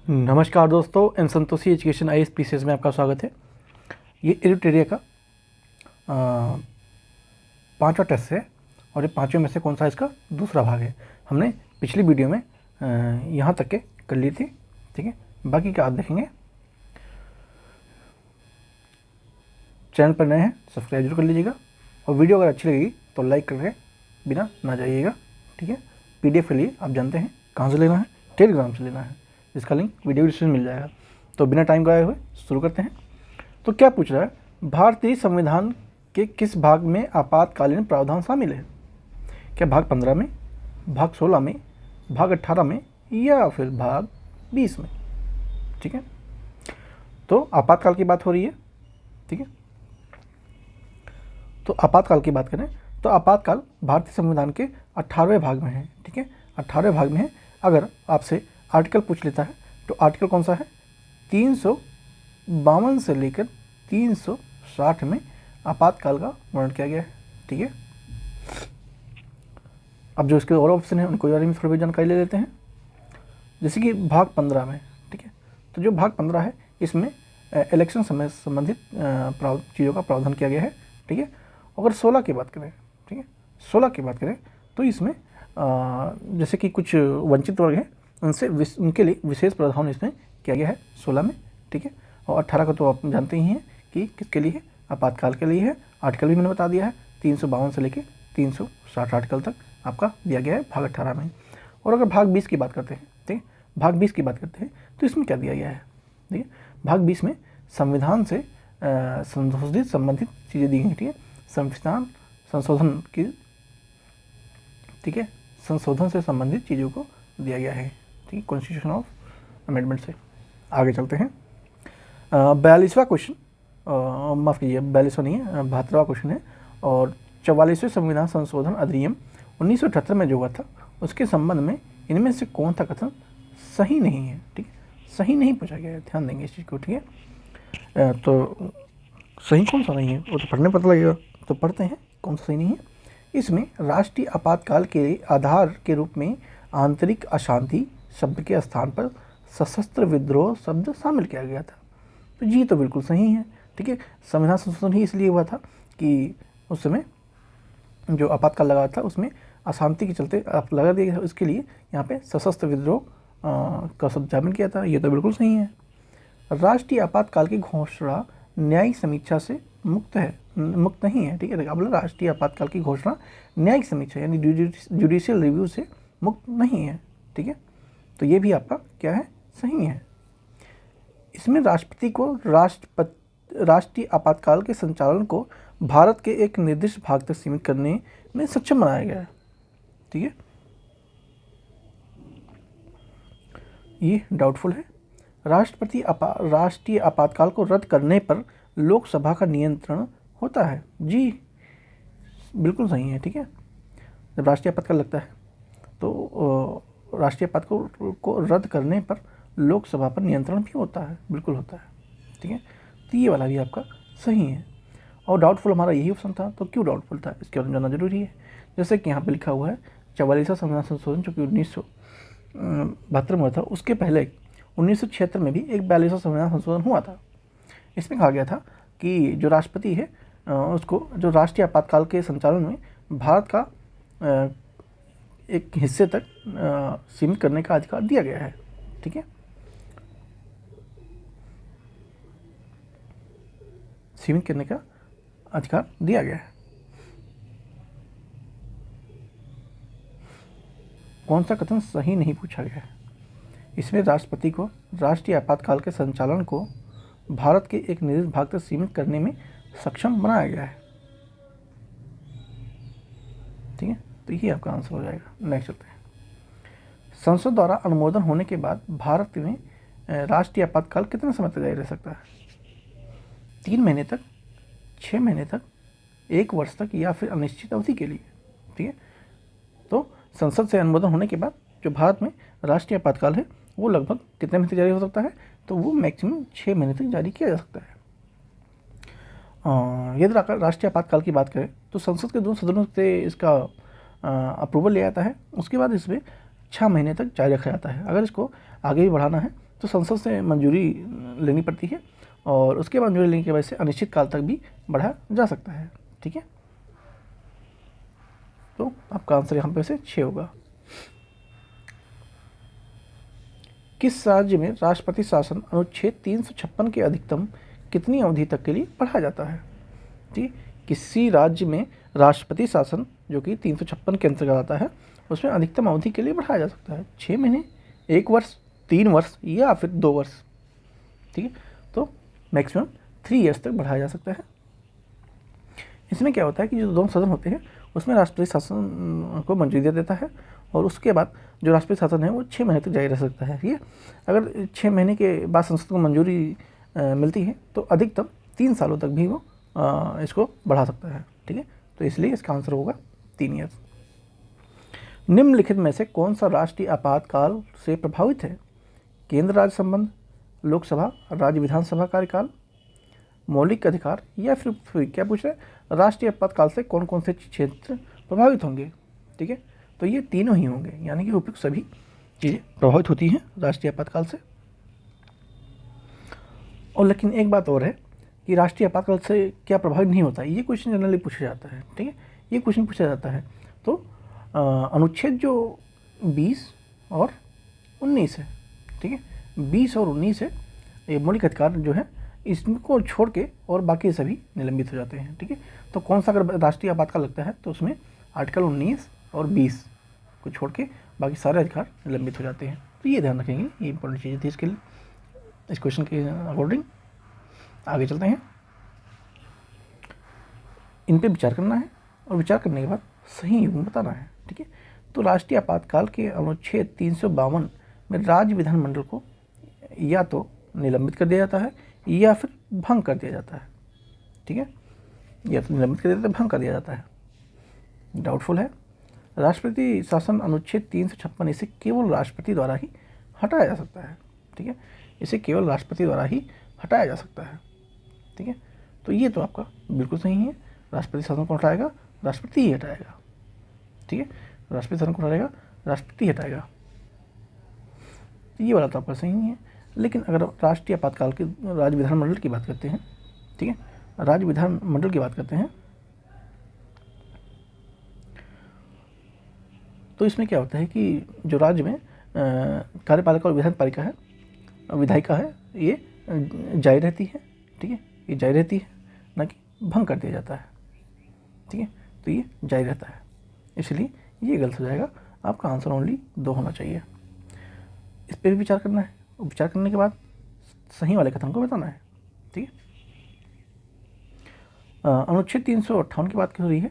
नमस्कार दोस्तों, N Santoshi education I S PCS में आपका स्वागत है। ये एरिथ्रेरिया का पांचवा टेस्ट है और ये पांचवें में से कौन सा इसका दूसरा भाग है। हमने पिछली वीडियो में यहाँ तक के कर ली थी, ठीक है। बाकी का आप देखेंगे। चैनल पर नए हैं सब्सक्राइब जरूर कर लीजिएगा और वीडियो अगर अच्छी लगेगी तो लाइक करके बिना ना जाइएगा, ठीक है। PDF के लिए आप जानते हैं कहाँ से लेना है, टेलीग्राम से लेना है, जिसका लिंक वीडियो डिस्क्रिप्शन में मिल जाएगा। तो बिना टाइम गए हुए शुरू करते हैं। तो क्या पूछ रहा है, भारतीय संविधान के किस भाग में आपातकालीन प्रावधान शामिल है? क्या भाग 15 में, भाग 16 में, भाग 18 में या फिर भाग 20 में? ठीक है, तो आपातकाल की बात हो रही है, ठीक है। तो आपातकाल की बात करें तो आपातकाल भारतीय संविधान के 18वें भाग में है, ठीक है। 18वें भाग में है। अगर आपसे आर्टिकल पूछ लेता है तो आर्टिकल कौन सा है? 352 से लेकर 360 में आपातकाल का वर्णन किया गया है, ठीक है। अब जो इसके और ऑप्शन है उनको बारे में थोड़ी बहुत जानकारी ले लेते हैं। जैसे कि भाग 15 में, ठीक है, तो जो भाग 15 है इसमें इलेक्शन समय संबंधित चीज़ों का प्रावधान किया गया है, ठीक है। अगर 16 की बात करें, ठीक है, 16 की बात करें तो इसमें जैसे कि कुछ वंचित वर्ग हैं उनके लिए विशेष प्रावधान इसमें किया गया है 16 में, ठीक है। और 18 का तो आप जानते ही हैं कि किसके लिए है, आपातकाल के लिए है। आर्टिकल भी मैंने बता दिया है, 352 से लेकर 360 आर्टिकल तक आपका दिया गया है भाग 18 में। और अगर भाग 20 की बात करते हैं, ठीक है, भाग 20 की बात करते हैं तो इसमें क्या दिया गया है, ठीक है। भाग 20 में संविधान से संबंधित चीज़ें दी गई, ठीक है। संविधान संशोधन की, ठीक है, संशोधन से संबंधित चीज़ों को दिया गया है, ठीक है, कॉन्स्टिट्यूशन ऑफ अमेंडमेंट से। आगे चलते हैं। 42वां क्वेश्चन, माफ़ कीजिए 42वां नहीं है, 72वां क्वेश्चन है। और 44वें संविधान संशोधन अधिनियम 1978 में जो हुआ था उसके संबंध में इनमें से कौन सा कथन सही नहीं है, ठीक है। सही नहीं पूछा गया है, ध्यान देंगे इस चीज़ को, ठीक है। तो सही कौन सा नहीं है वो तो पढ़ने पता लगेगा, तो पढ़ते हैं कौन सा सही नहीं है। इसमें राष्ट्रीय आपातकाल के आधार के रूप में आंतरिक अशांति शब्द के स्थान पर सशस्त्र विद्रोह शब्द शामिल किया गया था। तो जी तो बिल्कुल सही है, ठीक है। संविधान संशोधन ही इसलिए हुआ था कि उस समय जो आपातकाल लगा था उसमें अशांति के चलते आप लगा दिया गया, इसके लिए यहाँ पे सशस्त्र विद्रोह का शब्द शामिल किया था। ये तो बिल्कुल सही है। राष्ट्रीय आपातकाल की घोषणा न्यायिक समीक्षा से मुक्त नहीं है, ठीक है। अब राष्ट्रीय आपातकाल की घोषणा न्यायिक समीक्षा यानी जुडिशियल रिव्यू से मुक्त नहीं है, ठीक है। तो ये भी आपका क्या है, सही है। इसमें राष्ट्रपति को राष्ट्रीय आपातकाल के संचालन को भारत के एक निर्दिष्ट भाग तक सीमित करने में सक्षम बनाया गया है, ठीक है। ये डाउटफुल है। राष्ट्रीय आपातकाल को रद्द करने पर लोकसभा का नियंत्रण होता है। जी बिल्कुल सही है, ठीक है। जब राष्ट्रीय आपातकाल लगता है तो राष्ट्रीय आपातकाल को रद्द करने पर लोकसभा पर नियंत्रण भी होता है, बिल्कुल होता है, ठीक है। तो ये वाला भी आपका सही है। और डाउटफुल हमारा यही ऑप्शन था, तो क्यों डाउटफुल था इसके बारे में जानना जरूरी है। जैसे कि यहाँ पे लिखा हुआ है 44वां संविधान संशोधन जो कि 1972 में हुआ था, उसके पहले 1976 में भी एक 42वां संविधान संशोधन हुआ था। इसमें कहा गया था कि जो राष्ट्रपति है उसको जो राष्ट्रीय आपातकाल के संचालन में भारत का एक हिस्से तक सीमित करने का अधिकार दिया गया है, ठीक है। सीमित करने का अधिकार दिया गया है। कौन सा कथन सही नहीं पूछा गया है? इसमें राष्ट्रपति को राष्ट्रीय आपातकाल के संचालन को भारत के एक निर्दिष्ट भाग तक सीमित करने में सक्षम बनाया गया है, ठीक है। तो ये आपका आंसर हो जाएगा। नेक्स्ट चलते हैं। संसद द्वारा अनुमोदन होने के बाद भारत में राष्ट्रीय आपातकाल कितने समय तक जारी रह सकता है? 3 महीने तक, 6 महीने तक, 1 वर्ष तक या फिर अनिश्चित अवधि के लिए, ठीक है। तो संसद से अनुमोदन होने के बाद जो भारत में राष्ट्रीय आपातकाल है वो लगभग कितने महीने तक जारी हो सकता है? तो वो मैक्सिमम 6 महीने तक जारी किया जा सकता है। यदि राष्ट्रीय आपातकाल की बात करें तो संसद के 2 सदनों से इसका अप्रूवल लिया जाता है, उसके बाद इसमें 6 महीने तक जारी रखा जाता है। अगर इसको आगे भी बढ़ाना है तो संसद से मंजूरी लेनी पड़ती है और उसके मंजूरी लेने की वजह से अनिश्चित काल तक भी बढ़ाया जा सकता है। ठीक है, तो आपका आंसर यहाँ पे से 6 होगा। किस राज्य में राष्ट्रपति शासन अनुच्छेद 356 के अधिकतम कितनी अवधि तक के लिए बढ़ाया जाता है? ठीक, किसी राज्य में राष्ट्रपति शासन जो कि 356 के अंतर्गत आता है उसमें अधिकतम अवधि के लिए बढ़ाया जा सकता है 6 महीने, 1 वर्ष, 3 वर्ष या फिर 2 वर्ष। ठीक है, तो मैक्सिमम 3 ईयर्स तक बढ़ाया जा सकता है। इसमें क्या होता है कि जो दोनों सदन होते हैं उसमें राष्ट्रपति शासन को मंजूरी दे देता है और उसके बाद जो राष्ट्रपति शासन है वो 6 महीने तक जारी रह सकता है। ठीक है, अगर 6 महीने के बाद संसद को मंजूरी मिलती है तो अधिकतम 3 सालों तक भी वो इसको बढ़ा सकता है। ठीक है, तो इसलिए इसका आंसर होगा 3 ईयर्स। निम्नलिखित में से कौन सा राष्ट्रीय आपातकाल से प्रभावित है? केंद्र राज्य संबंध, लोकसभा राज्य विधानसभा कार्यकाल, मौलिक अधिकार या फिर क्या पूछ रहे हैं, राष्ट्रीय आपातकाल से कौन कौन से क्षेत्र प्रभावित होंगे? ठीक है, तो ये तीनों ही होंगे, यानी कि उपयुक्त सभी चीज़ें प्रभावित होती हैं राष्ट्रीय आपातकाल से। और लेकिन एक बात और है कि राष्ट्रीय आपातकाल से क्या प्रभावित नहीं होता है, ये क्वेश्चन जनरली पूछा जाता है। ठीक है, ये क्वेश्चन पूछा जाता है। तो अनुच्छेद जो 20 और 19 है, ठीक है, 20 और 19 है, ये मौलिक अधिकार जो है इसको छोड़ के और बाकी सभी निलंबित हो जाते हैं। ठीक है, तो कौन सा अगर राष्ट्रीय आपातकाल लगता है तो उसमें आर्टिकल 19 और 20 को छोड़ के बाकी सारे अधिकार निलंबित हो जाते हैं। तो ये ध्यान रखेंगे, ये इंपॉर्टेंट चीज़ थी इसके लिए, इस क्वेश्चन के अकॉर्डिंग। आगे चलते हैं, इन पे विचार करना है और विचार करने के बाद सही युग्म बताना है। ठीक है, तो राष्ट्रीय आपातकाल के अनुच्छेद 352 में राज्य विधानमंडल को या तो निलंबित कर दिया जाता है या फिर भंग कर दिया जाता है। ठीक है, या तो निलंबित कर दिया जाता है, भंग कर दिया जाता है, डाउटफुल है। राष्ट्रपति शासन अनुच्छेद 356 इसे केवल राष्ट्रपति द्वारा ही हटाया जा सकता है। ठीक है, इसे केवल राष्ट्रपति द्वारा ही हटाया जा सकता है। ठीक है, तो ये तो आपका बिल्कुल सही है, राष्ट्रपति शासन को हटाएगा, राष्ट्रपति ही हटाएगा। ठीक है, राष्ट्रपति शासन को हटाएगा, राष्ट्रपति हटाएगा, ये वाला तो आपका सही है। लेकिन अगर राष्ट्रीय आपातकाल के राज्य विधानमंडल की बात करते हैं, ठीक है, राज्य विधानमंडल की बात करते हैं, तो इसमें क्या होता है कि जो राज्य में कार्यपालिका और विधानपालिका है, विधायिका है, ये जारी रहती है। ठीक है, ये जारी रहती है, ना कि भंग कर दिया जाता है। ठीक है, तो ये जारी रहता है, इसलिए ये गलत हो जाएगा। आपका आंसर ओनली 2 होना चाहिए। इस पर भी विचार करना है और विचार करने के बाद सही वाले कथन को बताना है। ठीक है, अनुच्छेद 358 की बात हो रही है।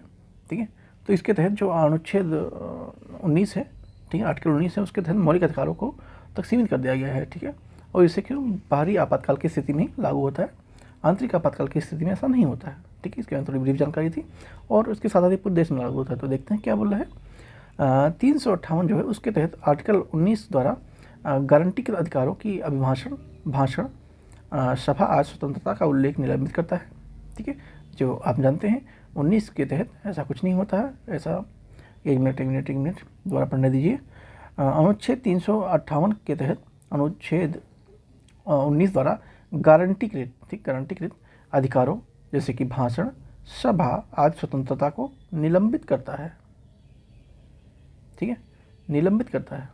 ठीक है, तो इसके तहत जो अनुच्छेद 19 है, ठीक है, आर्टिकल 19 है, उसके तहत मौलिक अधिकारों को तक सीमित कर दिया गया है। ठीक है, और इसे क्यों बाहरी आपातकाल की स्थिति में ही लागू होता है, आंतरिक आपातकाल की स्थिति में ऐसा नहीं होता है। ठीक है, इसके बारे में थोड़ी ब्रीफ जानकारी थी और उसके साथ ही पूरे देश में लागू होता है। तो देखते हैं क्या बोल रहा है। 358 जो है उसके तहत आर्टिकल 19 द्वारा गारंटीकृत अधिकारों की अभिभाषण, भाषण, सभा आज स्वतंत्रता का उल्लेख निलंबित करता है। ठीक है, जो आप जानते हैं 19 के तहत ऐसा कुछ नहीं होता है। ऐसा एक मिनट दोबारा पढ़ने दीजिए। अनुच्छेद 358 के तहत अनुच्छेद 19 द्वारा गारंटीकृत अधिकारों जैसे कि भाषण, सभा आदि स्वतंत्रता को निलंबित करता है। ठीक है, निलंबित करता है।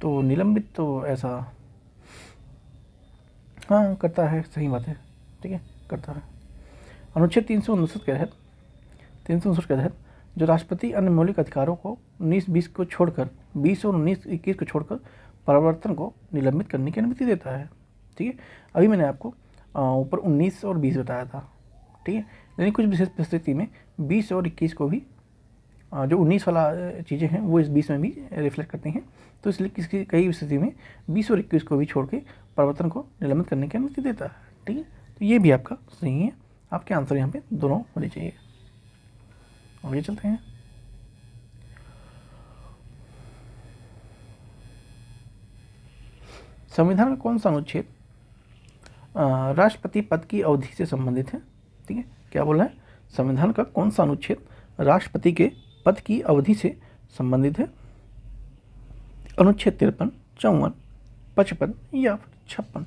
तो निलंबित तो ऐसा हाँ करता है, सही बात है। ठीक है, करता है। अनुच्छेद 359 के तहत जो राष्ट्रपति अन्य मौलिक अधिकारों को 19-20 को छोड़कर 20 और 19-21 को छोड़कर परिवर्तन को निलंबित करने की अनुमति देता है। ठीक है, अभी मैंने आपको ऊपर 19 और 20 बताया था। ठीक है, लेकिन कुछ विशेष परिस्थिति में 20 और 21 को भी जो 19 वाला चीज़ें हैं वो इस 20 में भी रिफ्लेक्ट करती हैं। तो इसलिए किसी कई स्थिति में 20 और 21 को भी छोड़ के परिवर्तन को निलंबित करने की अनुमति देता है। ठीक है, तो ये भी आपका सही है। आपके आंसर यहाँ पे दोनों होने चाहिए। आगे चलते हैं। संविधान का कौन सा अनुच्छेद राष्ट्रपति पद की अवधि से संबंधित है? ठीक है, क्या बोला है? संविधान का कौन सा अनुच्छेद राष्ट्रपति के पद की अवधि से संबंधित है? अनुच्छेद 53, 54, 55 या फिर 56।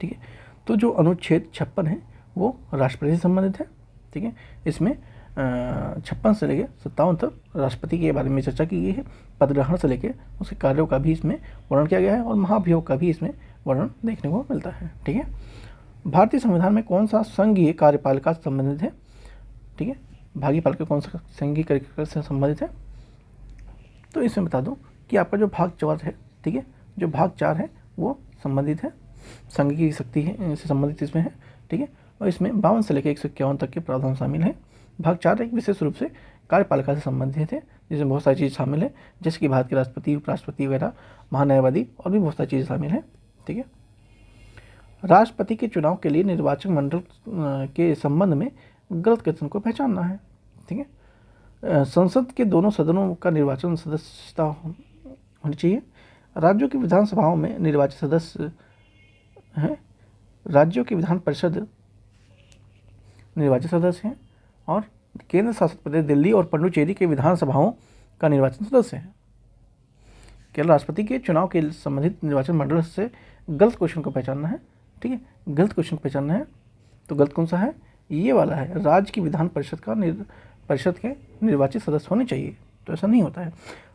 ठीक है, तो जो अनुच्छेद 56 है वो राष्ट्रपति से संबंधित है। ठीक है, इसमें 56 से लेकर 57 तक राष्ट्रपति के बारे में चर्चा की गई है। पद ग्रहण से लेकर उसके कार्यों का भी इसमें वर्णन किया गया है और महाभियोग का भी इसमें वर्णन देखने को मिलता है। ठीक है, भारतीय संविधान में कौन सा संघीय कार्यपालिका से संबंधित है? ठीक है, भागी पालिका कौन सा संघीय कार्यपालिका से संबंधित है? तो इसमें बता दूं कि आपका जो भाग 4 है, ठीक है, जो भाग 4 है वो संबंधित है, संघ की शक्ति है से संबंधित इसमें है। ठीक है, और इसमें 52 से लेकर 151 तक के प्रावधान शामिल हैं। भाग 4 एक विशेष रूप से कार्यपालिका से संबंधित है, जिसमें बहुत सारी चीज़ शामिल है, जैसे कि भारत के राष्ट्रपति, उपराष्ट्रपति वगैरह, महान्यायवादी और भी बहुत सारी चीज़ें शामिल हैं। ठीक है, राष्ट्रपति के चुनाव के लिए निर्वाचन मंडल के संबंध में गलत कथन को पहचानना है। ठीक है, संसद के दोनों सदनों का निर्वाचन सदस्यता होनी चाहिए। राज्यों की विधानसभाओं में निर्वाचित सदस्य हैं, राज्यों की विधान परिषद निर्वाचित सदस्य हैं और केंद्र शासित प्रदेश दिल्ली और पुडुचेरी के विधानसभाओं का निर्वाचन सदस्य है। केवल राष्ट्रपति के चुनाव के संबंधित निर्वाचन मंडल से गलत क्वेश्चन को पहचानना है। ठीक है, गलत क्वेश्चन को पहचानना है, तो गलत कौन सा है? ये वाला है, राज्य की विधान परिषद के निर्वाचित सदस्य होने चाहिए। तो ऐसा नहीं होता है।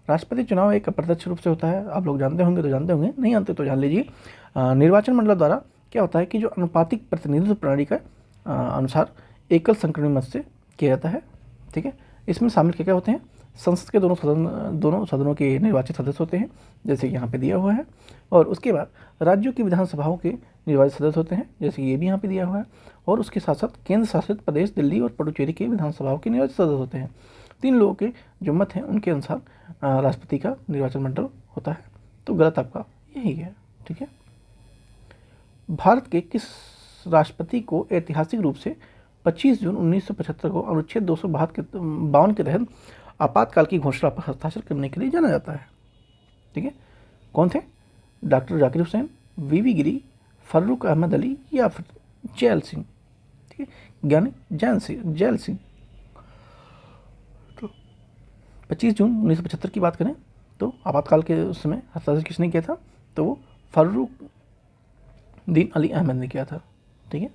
राष्ट्रपति चुनाव एक अप्रत्यक्ष रूप से होता है, आप लोग जानते होंगे तो जानते होंगे, नहीं जानते तो जान लीजिए। निर्वाचन मंडल द्वारा क्या होता है कि जो अनुपातिक प्रतिनिधित्व प्रणाली का अनुसार एकल संक्रमण मत से किया जाता है। ठीक है, इसमें शामिल क्या क्या होते हैं? संसद के दोनों सदनों के निर्वाचित सदस्य होते हैं, जैसे कि यहाँ पे दिया हुआ है, और उसके बाद राज्यों की विधानसभाओं के निर्वाचित सदस्य होते हैं, जैसे कि ये भी यहाँ पे दिया हुआ है, और उसके साथ साथ केंद्र शासित प्रदेश दिल्ली और पुडुचेरी के विधानसभाओं के निर्वाचित सदस्य होते हैं। 3 लोगों के जो मत हैं उनके अनुसार राष्ट्रपति का निर्वाचन मंडल होता है। तो गलत आपका यही है। ठीक है, भारत के किस राष्ट्रपति को ऐतिहासिक रूप से 25 जून 1975 को अनुच्छेद 252 के तहत आपातकाल की घोषणा पर हस्ताक्षर करने के लिए जाना जाता है? ठीक है, कौन थे? डॉक्टर जाकिर हुसैन, वीवी गिरी, फर्रुख अहमद अली या फिर जैल सिंह। ठीक है, ज्ञानी जैल सिंह। तो 25 जून 1975 की बात करें तो आपातकाल के उस समय हस्ताक्षर किसने किया था? तो वो फर्रुख अली अहमद ने किया था। ठीक है,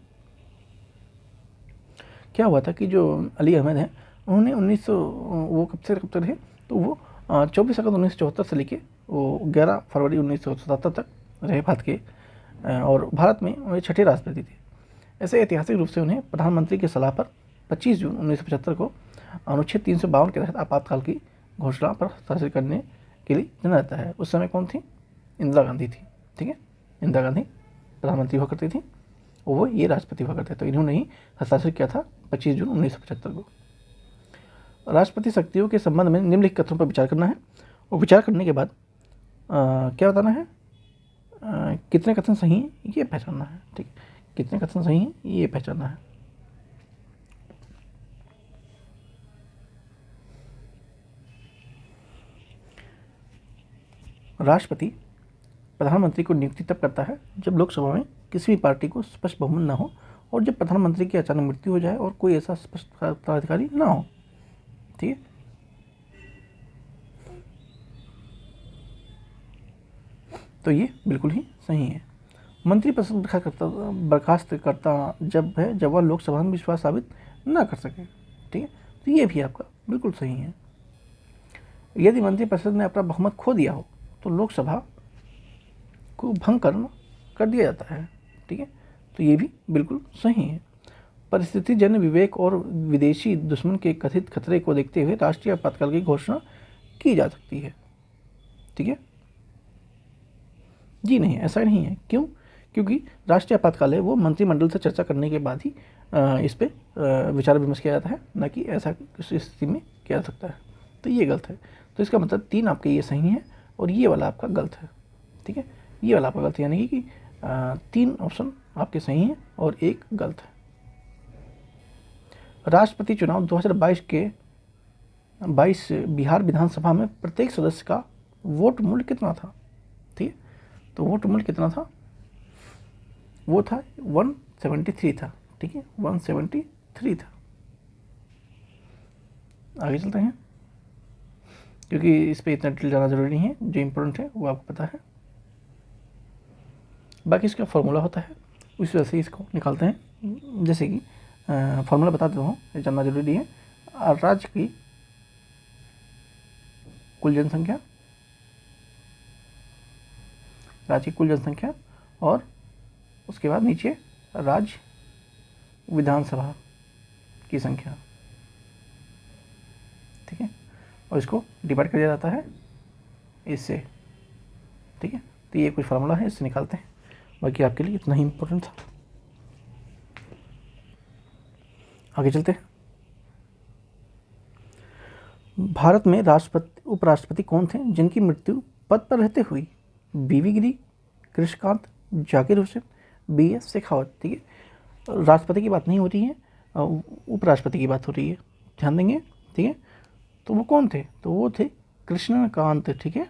क्या हुआ था कि जो अली अहमद हैं उन्होंने 1900 वो कब से कब तक रहे? तो वो 24 अगस्त 1974 से लेके वो 11 फरवरी 1977 तक रहे भारत के, और भारत में वे 6ठे राष्ट्रपति थे। ऐसे ऐतिहासिक रूप से उन्हें प्रधानमंत्री की सलाह पर 25 जून 1975 को अनुच्छेद 352 के तहत आपातकाल की घोषणा पर हस्ताक्षर करने के लिए जाना जाता है। उस समय कौन थी? इंदिरा गांधी थी। ठीक है, इंदिरा गांधी प्रधानमंत्री हुआ करती थी और वो ये राष्ट्रपति हुआ करते, तो इन्होंने ही हस्ताक्षर किया था 25 जून 1975 को। राष्ट्रपति शक्तियों के संबंध में निम्नलिखित कथनों पर विचार करना है और विचार करने के बाद क्या बताना है? कितने कथन सही हैं ये पहचानना है। ठीक, कितने कथन सही हैं ये पहचानना है। राष्ट्रपति प्रधानमंत्री को नियुक्ति तब करता है जब लोकसभा में किसी भी पार्टी को स्पष्ट बहुमत न हो और जब प्रधानमंत्री की अचानक मृत्यु हो जाए और कोई ऐसा स्पष्ट उत्तराधिकारी न हो। ठीक है, तो ये बिल्कुल ही सही है। मंत्री परिषद बर्खास्त करता जब है जब वह लोकसभा में विश्वास साबित न कर सके। ठीक है, तो ये भी आपका बिल्कुल सही है। यदि मंत्री परिषद ने अपना बहुमत खो दिया हो तो लोकसभा को भंग कर दिया जाता है। ठीक है, तो ये भी बिल्कुल सही है। परिस्थितिजन्य विवेक और विदेशी दुश्मन के कथित खतरे को देखते हुए राष्ट्रीय आपातकाल की घोषणा की जा सकती है। ठीक है, जी नहीं, ऐसा नहीं है। क्यों? क्योंकि राष्ट्रीय आपातकाल है वो मंत्रिमंडल से चर्चा करने के बाद ही इस पर विचार विमर्श किया जाता है, न कि ऐसा किसी स्थिति में किया जा सकता है। तो ये गलत है। तो इसका मतलब 3 आपके ये सही है और ये वाला आपका गलत है। ठीक है, ये वाला आपका गलत है, यानी कि 3 ऑप्शन आपके सही हैं और 1 गलत है। राष्ट्रपति चुनाव 2022 के 22 बिहार विधानसभा में प्रत्येक सदस्य का वोट मूल्य कितना था? ठीक है, तो वोट मूल्य कितना था? वो था 173 था। ठीक है, 173 था। आगे चलते हैं। क्योंकि इस पर इतना डिटेल जाना जरूरी नहीं है, जो इम्पोर्टेंट है वो आपको पता है। बाकी इसका फॉर्मूला होता है, उस वजह से इसको निकालते हैं। जैसे कि फॉर्मूला बता देता हूँ, ये जानना जरूरी है। राज्य की कुल जनसंख्या, राज्य की कुल जनसंख्या, और उसके बाद नीचे राज्य विधानसभा की संख्या, ठीक है, और इसको डिवाइड कर दिया जाता है इससे, ठीक है। तो ये कुछ फार्मूला है, इससे निकालते हैं। बाकी आपके लिए इतना ही इम्पोर्टेंट था। आगे चलते हैं। भारत में राष्ट्रपति उपराष्ट्रपति कौन थे जिनकी मृत्यु पद पर रहते हुई? बीवी गिरी, कृष्णकांत, जाकिर हुसैन, बी.एस. शेखावत, ठीक है। राष्ट्रपति की बात नहीं हो रही है, उपराष्ट्रपति की बात हो रही है, ध्यान देंगे, ठीक है। तो वो कौन थे? तो वो थे कृष्णकांत, ठीक है।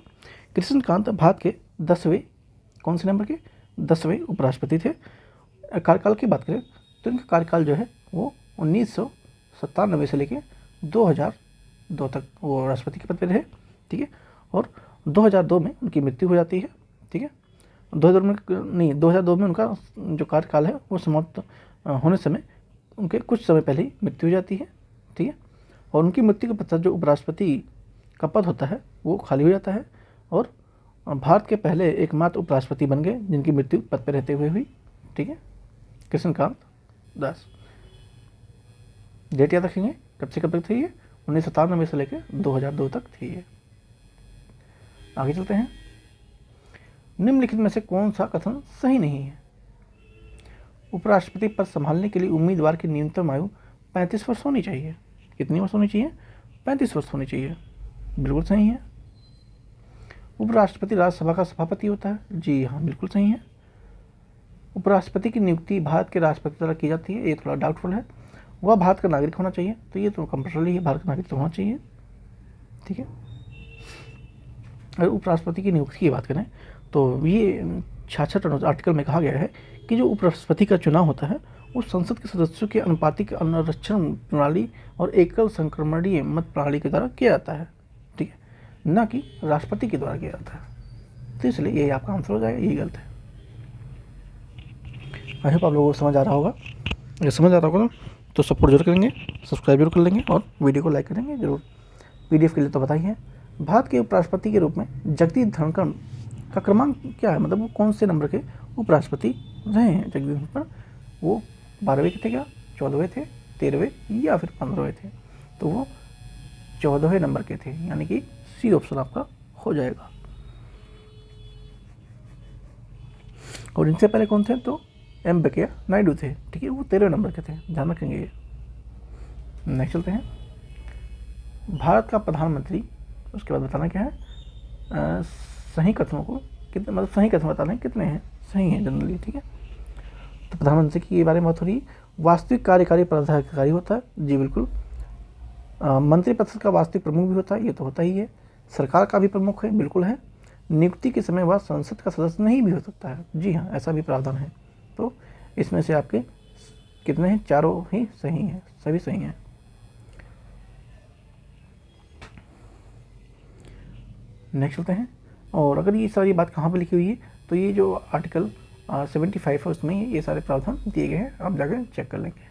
कृष्णकांत भारत के 10वें, कौन से नंबर के? 10वें उपराष्ट्रपति थे। कार्यकाल की बात करें तो इनका कार्यकाल जो है वो 1997 से लेके 2002 तक वो राष्ट्रपति के पद पर रहे, ठीक है। और 2002 में उनकी मृत्यु हो जाती है, ठीक है। 2002 में उनका जो कार्यकाल है वो समाप्त होने समय उनके कुछ समय पहले ही मृत्यु हो जाती है, ठीक है। और उनकी मृत्यु के पश्चात जो उपराष्ट्रपति का पद होता है वो खाली हो जाता है, और भारत के पहले एकमात्र उपराष्ट्रपति बन गए जिनकी मृत्यु पद पर रहते हुए हुई, ठीक है, कृष्णकांत दास। डेट याद रखेंगे, कब से कब तक थी ये? 1997 से लेकर 2002 तक थी ये। आगे चलते हैं। निम्नलिखित में से कौन सा कथन सही नहीं है? उपराष्ट्रपति पद संभालने के लिए उम्मीदवार की न्यूनतम आयु 35 वर्ष होनी चाहिए। कितनी वर्ष होनी चाहिए? 35 वर्ष होनी चाहिए, बिल्कुल सही है। उपराष्ट्रपति राज्यसभा का सभापति होता है, जी हाँ, बिल्कुल सही है। उपराष्ट्रपति की नियुक्ति भारत के राष्ट्रपति द्वारा की जाती है, ये थोड़ा डाउटफुल है। वह भारत का नागरिक होना चाहिए, तो ये तो कंपल्सरी है, भारत का नागरिक तो होना चाहिए, ठीक है। अगर उपराष्ट्रपति की नियुक्ति की बात करें तो ये 66 आर्टिकल में कहा गया है कि जो उपराष्ट्रपति का चुनाव होता है वो संसद के सदस्यों के अनुपातिक आरक्षण प्रणाली और एकल संक्रमणीय मत प्रणाली के द्वारा किया जाता है, ठीक है, न कि राष्ट्रपति के द्वारा किया जाता है। तो इसलिए यही आपका आंसर हो जाएगा, यही गलत है। आई होप आप लोगों को समझ आ रहा होगा। अगर समझ आ रहा होगा तो सपोर्ट जरूर करेंगे, सब्सक्राइब जरूर कर लेंगे और वीडियो को लाइक करेंगे जरूर। पीडीएफ के लिए तो बताइए। भारत के उपराष्ट्रपति के रूप में जगदीप धनखड़ का क्रमांक क्या है, मतलब वो कौन से नंबर के उपराष्ट्रपति रहे हैं? जगदीप धनखड़ वो 12वें के थे क्या, 14वें थे, 13वें या फिर 15वें थे? तो वो 14वें नंबर के थे, यानी कि सी ऑप्शन आपका हो जाएगा। और इनसे पहले कौन थे? तो एम वेंकैया नायडू थे, ठीक है, वो 13वें नंबर के थे, ध्यान रखेंगे ये। नेक्स्ट चलते हैं। भारत का प्रधानमंत्री, उसके बाद बताना क्या है, सही कथनों को कितने, मतलब सही कथन बताना है कितने हैं, सही हैं जनरली, ठीक है। तो प्रधानमंत्री की बारे में बात हो रही है। वास्तविक कार्यकारी पदाधिकारी होता है, जी बिल्कुल। मंत्रिपरिषद का वास्तविक प्रमुख भी होता है, ये तो होता ही है। सरकार का भी प्रमुख है, बिल्कुल है। नियुक्ति के समय वह संसद का सदस्य नहीं भी हो सकता है, जी हाँ, ऐसा भी प्रावधान है। तो इसमें से आपके कितने हैं? चारों ही सही हैं, सभी सही हैं। नेक्स्ट चलते हैं। और अगर ये सारी बात कहाँ पर लिखी हुई है, तो ये जो आर्टिकल 75 है उसमें ये सारे प्रावधान दिए गए हैं, आप जाकर चेक कर लेंगे।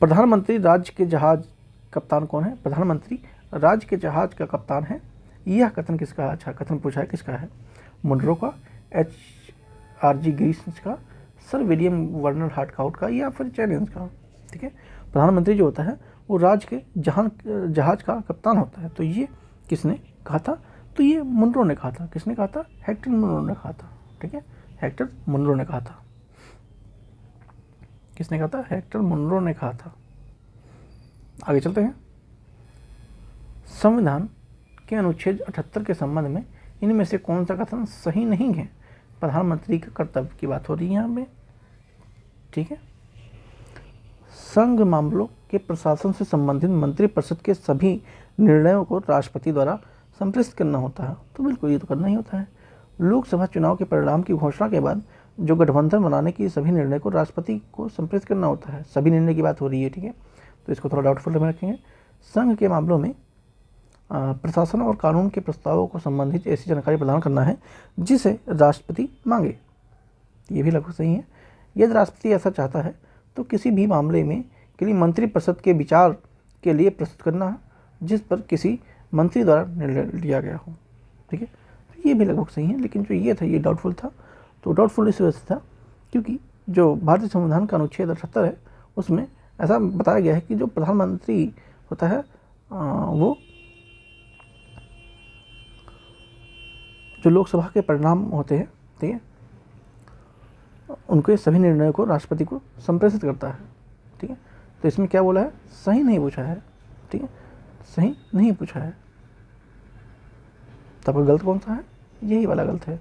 प्रधानमंत्री राज्य के जहाज कप्तान कौन है? प्रधानमंत्री राज्य के जहाज का कप्तान है। यह कथन किसका है? अच्छा, कथन पूछा है किसका है? मुनरो का, H.R.G. गिरीश का, सर विलियम वर्नर हार्टकाउट का, या फिर चैलेंज का, ठीक है। प्रधानमंत्री जो होता है वो राज्य के जहाज का कप्तान होता है। तो ये किसने कहा था? तो ये मुनरो ने कहा था। किसने कहा था? हेक्टर मुनरो ने कहा था, ठीक है, हेक्टर मुनरो ने कहा था। किसने कहा था? हेक्टर मुनरो ने कहा था। आगे चलते हैं। संविधान के अनुच्छेद 78 के संबंध में इनमें से कौन सा कथन सही नहीं है? प्रधानमंत्री के कर्तव्य की बात हो रही है यहाँ पे, ठीक है। संघ मामलों के प्रशासन से संबंधित मंत्रिपरिषद के सभी निर्णयों को राष्ट्रपति द्वारा संप्रेषित करना होता है, तो बिल्कुल ये तो करना ही होता है। लोकसभा चुनाव के परिणाम की घोषणा के बाद जो गठबंधन बनाने की सभी निर्णय को राष्ट्रपति को संप्रेषित करना होता है, सभी निर्णय की बात हो रही है, ठीक है। तो इसको थोड़ा डाउटफुल में रखेंगे। संघ के मामलों में प्रशासन और कानून के प्रस्तावों को संबंधित ऐसी जानकारी प्रदान करना है जिसे राष्ट्रपति मांगे। ये भी लगभग सही है। यदि राष्ट्रपति ऐसा चाहता है तो किसी भी मामले में के लिए मंत्रिपरिषद के विचार के लिए प्रस्तुत करना है जिस पर किसी मंत्री द्वारा निर्णय लिया गया हो। ठीक है, तो ये भी लगभग सही है, लेकिन जो ये था ये डाउटफुल था। तो डाउटफुल इस वजह से था क्योंकि जो भारतीय संविधान का अनुच्छेद 78 है उसमें ऐसा बताया गया है कि जो प्रधानमंत्री होता है वो जो लोकसभा के परिणाम होते हैं, ठीक है, उनके सभी निर्णयों को राष्ट्रपति को संप्रेषित करता है। ठीक है, तो इसमें क्या बोला है, सही नहीं पूछा है। ठीक है, सही नहीं पूछा है। तो आपका गलत कौन सा है, यही वाला गलत है,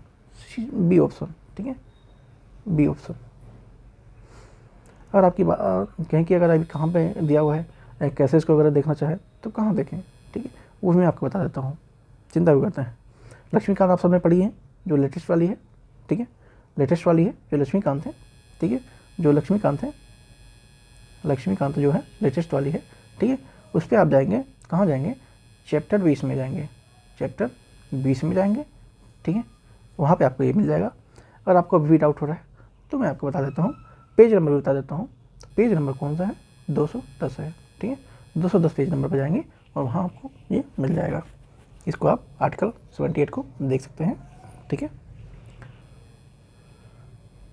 बी ऑप्शन। ठीक है, बी ऑप्शन। अगर आपकी कहें कि अगर अभी कहाँ पे दिया हुआ है कैसे इसको अगर देखना चाहे तो कहाँ देखें, ठीक है, वो मैं आपको बता देता हूँ, चिंता भी करते हैं। लक्ष्मीकांत आप सबने पढ़ी है, जो लेटेस्ट वाली है। ठीक है, लेटेस्ट वाली है जो लक्ष्मीकांत है। ठीक है, जो लक्ष्मीकांत है, लक्ष्मीकांत जो है लेटेस्ट वाली है। ठीक है, उस पर आप जाएंगे, कहाँ जाएंगे, चैप्टर 20 में जाएंगे, चैप्टर 20 में जाएंगे। ठीक है, वहाँ पे आपको ये मिल जाएगा। अगर आपको अभी भी डाउट हो रहा है तो मैं आपको बता देता हूँ, पेज नंबर भी बता देता हूँ। तो पेज नंबर कौन सा है, 210 है। ठीक है, 210 पेज नंबर पर जाएंगे और वहाँ आपको ये मिल जाएगा। इसको आप आर्टिकल 78 को देख सकते हैं। ठीक है,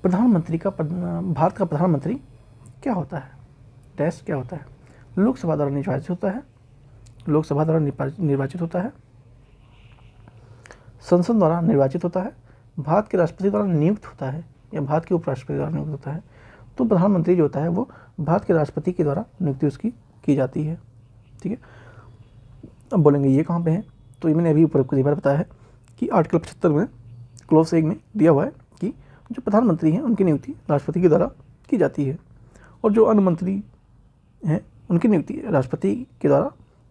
प्रधानमंत्री का भारत का प्रधानमंत्री क्या होता है, डैश क्या होता है, लोकसभा द्वारा निर्वाचित होता है, लोकसभा द्वारा निर्वाचित होता है, संसद द्वारा निर्वाचित होता है, भारत के राष्ट्रपति द्वारा नियुक्त होता है या भारत के उपराष्ट्रपति द्वारा नियुक्त होता है। तो प्रधानमंत्री जो होता है वो भारत के राष्ट्रपति के द्वारा नियुक्ति उसकी की जाती है। ठीक है, अब बोलेंगे ये कहाँ पे है, तो ये मैंने अभी ऊपर कुछ बार बताया है कि आर्टिकल 75 में क्लॉज 1 में दिया हुआ है कि जो प्रधानमंत्री हैं उनकी नियुक्ति राष्ट्रपति के द्वारा की जाती है और जो अन्य मंत्री हैं उनकी नियुक्ति राष्ट्रपति के द्वारा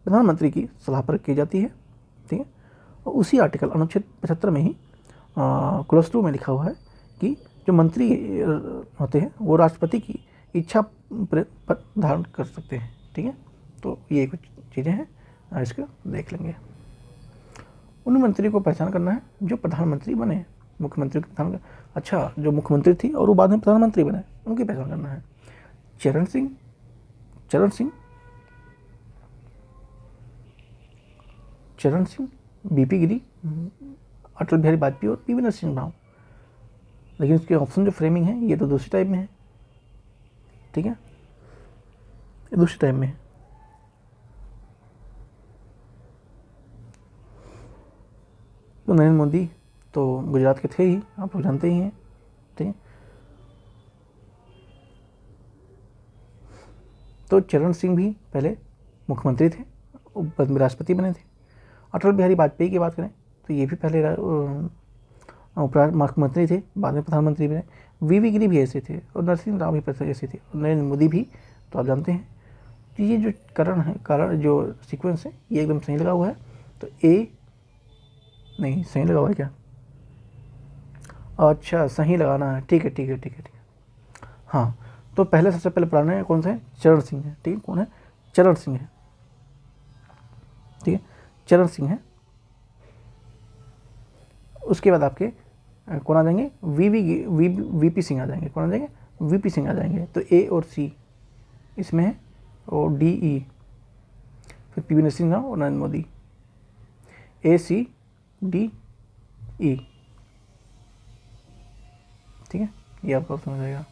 प्रधानमंत्री की सलाह पर की जाती है। ठीक है, और उसी आर्टिकल अनुच्छेद 75 में ही क्लॉज 2 में लिखा हुआ है कि जो मंत्री होते हैं वो राष्ट्रपति की इच्छा पर धारण कर सकते हैं। ठीक है, तो ये कुछ चीज़ें हैं, इसको देख लेंगे। उन मंत्री को पहचान करना है जो प्रधानमंत्री बने, मुख्यमंत्री की पहचान। अच्छा, जो मुख्यमंत्री थी और वो बाद में प्रधानमंत्री बने, उनकी पहचान करना है। चरण सिंह, चरण सिंह, चरण सिंह, बीपी गिरी, अटल बिहारी वाजपेयी और पीवी नरसिम्हा राव। लेकिन इसके ऑप्शन जो फ्रेमिंग है ये तो दूसरी टाइप में है। ठीक है, ये दूसरी टाइप में है। तो नरेंद्र मोदी तो गुजरात के थे ही, आप लोग जानते ही हैं। ठीक है, तो चरण सिंह भी पहले मुख्यमंत्री थे, बाद में राष्ट्रपति बने थे। अटल बिहारी वाजपेयी की बात करें तो ये भी पहले मुख्यमंत्री थे, बाद में प्रधानमंत्री बने। वीवी गिरी भी ऐसे थे और नरसिम्हा राव भी ऐसे थे और नरेंद्र मोदी भी, तो आप जानते हैं। तो ये जो कारण जो सीक्वेंस है ये एकदम सही लगा हुआ है। तो ए नहीं सही लगा हुआ है क्या, अच्छा सही लगाना है, ठीक है ठीक है ठीक है ठीक है। हाँ, तो पहले सबसे पहले पुराने कौन से हैं, चरण सिंह है। ठीक है, कौन है, चरण सिंह है। ठीक है, चरण सिंह है। उसके बाद आपके कौन आ जाएंगे, वीपी सिंह आ जाएंगे। कौन आ जाएंगे, वीपी सिंह आ जाएंगे। तो ए और सी इसमें है और डी ई, फिर पीवी नरसिम्हा राव और नरेंद्र मोदी, ए सी डी ई। ठीक है, ये आपका ऑप्शन हो जाएगा।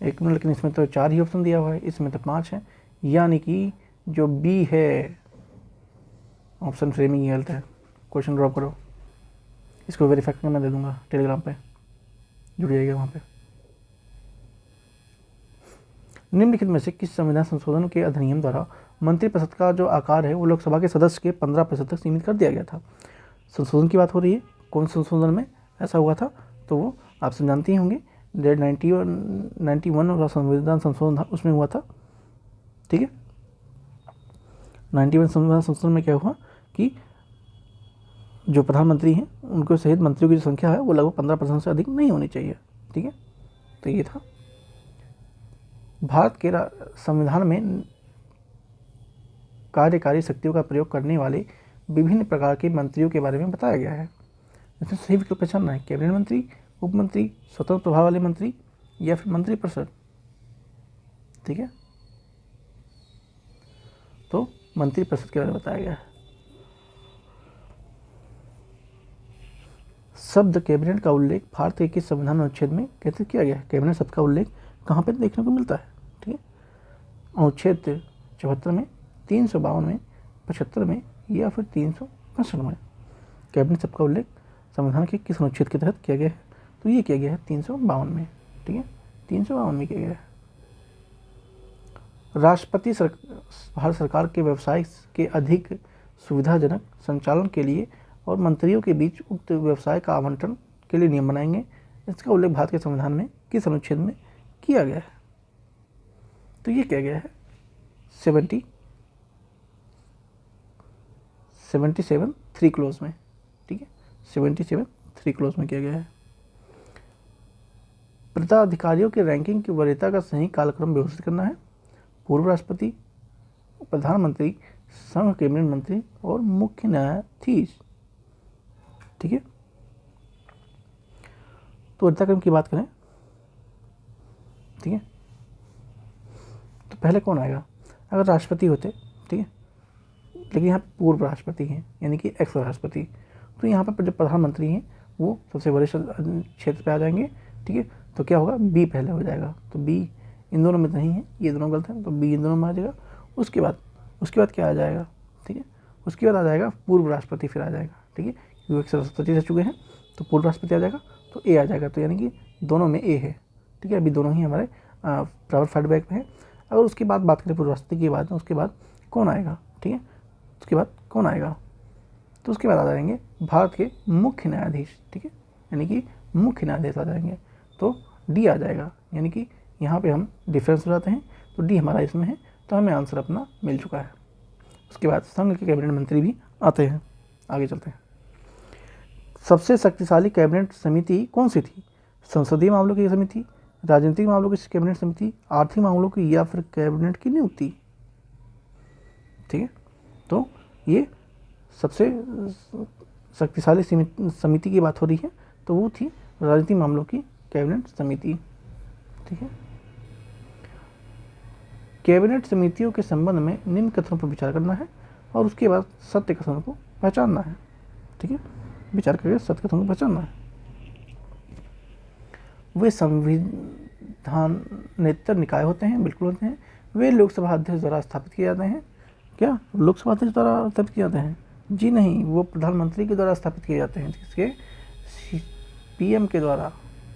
एक मिनट, लेकिन इसमें तो 4 ही ऑप्शन दिया हुआ है, इसमें तो 5 है, यानी कि जो बी है ऑप्शन फ्रेमिंग ही गलत है। क्वेश्चन ड्रॉप करो, इसको वेरीफाई करके मैं दे दूंगा टेलीग्राम पे, जुड़ जाइएगा वहाँ पे। निम्नलिखित में से किस संविधान संशोधन के अधिनियम द्वारा मंत्रिपरिषद का जो आकार है वो लोकसभा के सदस्य के 15% तक सीमित कर दिया गया था। संशोधन की बात हो रही है, कौन संशोधन में ऐसा हुआ था, तो वो आप सब जानते ही होंगे, 91 वाला संविधान संशोधन था उसमें हुआ था। ठीक है, 91 संविधान संशोधन में क्या हुआ कि जो प्रधानमंत्री हैं उनको सहित मंत्रियों की जो संख्या है वो लगभग 15% से अधिक नहीं होनी चाहिए। ठीक है, तो ये था। भारत के संविधान में कार्यकारी शक्तियों का प्रयोग करने वाले विभिन्न प्रकार के मंत्रियों के बारे में बताया गया है। इसमें सही विकल्प पहचानना है, कैबिनेट मंत्री, उप मंत्री, स्वतंत्र प्रभाव वाले मंत्री या फिर मंत्रिपरिषद। ठीक है, तो मंत्रिपरिषद के बारे में बताया गया है। शब्द कैबिनेट का उल्लेख भारत के किस संविधान अनुच्छेद में कैसे किया गया है? कैबिनेट शब्द का उल्लेख कहाँ पे देखने को मिलता है? ठीक है, अनुच्छेद 74 में, 352 में, 75 में या फिर 365 में। कैबिनेट शब्द का उल्लेख संविधान के किस अनुच्छेद के तहत किया गया है? तो ये किया गया है 352 में। ठीक है, 352 में किया गया है। राष्ट्रपति भारत सरकार के व्यवसाय के अधिक सुविधाजनक संचालन के लिए और मंत्रियों के बीच उक्त व्यवसाय का आवंटन के लिए नियम बनाएंगे। इसका उल्लेख भारत के संविधान में किस अनुच्छेद में किया गया है? तो ये किया गया है 77 3 क्लोज में। ठीक है, 77 3 क्लोज में किया गया है। पदाधिकारियों के रैंकिंग की वरीयता का सही कालक्रम व्यवस्थित करना है। पूर्व राष्ट्रपति, प्रधानमंत्री, संघ कैबिनेट मंत्री और मुख्य न्यायाधीश। ठीक है, तो वरीयता क्रम की बात करें, ठीक है, तो पहले कौन आएगा? अगर राष्ट्रपति होते, ठीक है, लेकिन यहाँ पे पूर्व राष्ट्रपति हैं यानी कि एक्स राष्ट्रपति, तो यहाँ पर जो प्रधानमंत्री हैं वो सबसे वरिष्ठ क्षेत्र पे आ जाएंगे। ठीक है, तो क्या होगा? बी पहले हो जाएगा, तो बी इन दोनों में नहीं है, ये दोनों गलत हैं, तो बी इन दोनों में आ जाएगा। उसके बाद क्या आ जाएगा? ठीक है, उसके बाद आ जाएगा पूर्व राष्ट्रपति, फिर आ जाएगा। ठीक है, क्योंकि एक्स राष्ट्रपति रह चुके हैं तो पूर्व राष्ट्रपति आ जाएगा, तो ए आ जाएगा, तो यानी कि दोनों में ए है। ठीक है, अभी दोनों ही हमारे बराबर फीडबैक में है। अगर उसके बाद बात करें पूर्व राष्ट्रपति की बात, उसके बाद कौन आएगा? ठीक है, उसके बाद कौन आएगा? तो उसके बाद आ जाएंगे भारत के मुख्य न्यायाधीश। ठीक है, यानी कि मुख्य न्यायाधीश आ जाएंगे, तो डी आ जाएगा। यानी कि यहाँ पे हम डिफरेंस हो जाते हैं, तो डी हमारा इसमें है, तो हमें आंसर अपना मिल चुका है। उसके बाद संघ के कैबिनेट मंत्री भी आते हैं। आगे चलते हैं। सबसे शक्तिशाली कैबिनेट समिति कौन सी थी? संसदीय मामलों की समिति, राजनीतिक मामलों की कैबिनेट समिति, आर्थिक मामलों की, या फिर कैबिनेट की नियुक्ति। ठीक है, तो ये सबसे शक्तिशाली समिति की बात हो रही है, तो वो थी राजनीतिक मामलों की कैबिनेट समिति। ठीक है, कैबिनेट समितियों के संबंध में निम्न कथनों पर विचार करना है और उसके बाद सत्य कथनों को पहचानना है। ठीक है, विचार करके सत्य कथनों को पहचानना है। वे संविधानेतर निकाय होते हैं, बिल्कुल होते हैं। वे लोकसभा अध्यक्ष द्वारा स्थापित किए जाते हैं। क्या लोकसभा अध्यक्ष द्वारा स्थापित किए जाते हैं? जी नहीं, वो प्रधानमंत्री के द्वारा स्थापित किए जाते हैं। किसके? पीएम के द्वारा।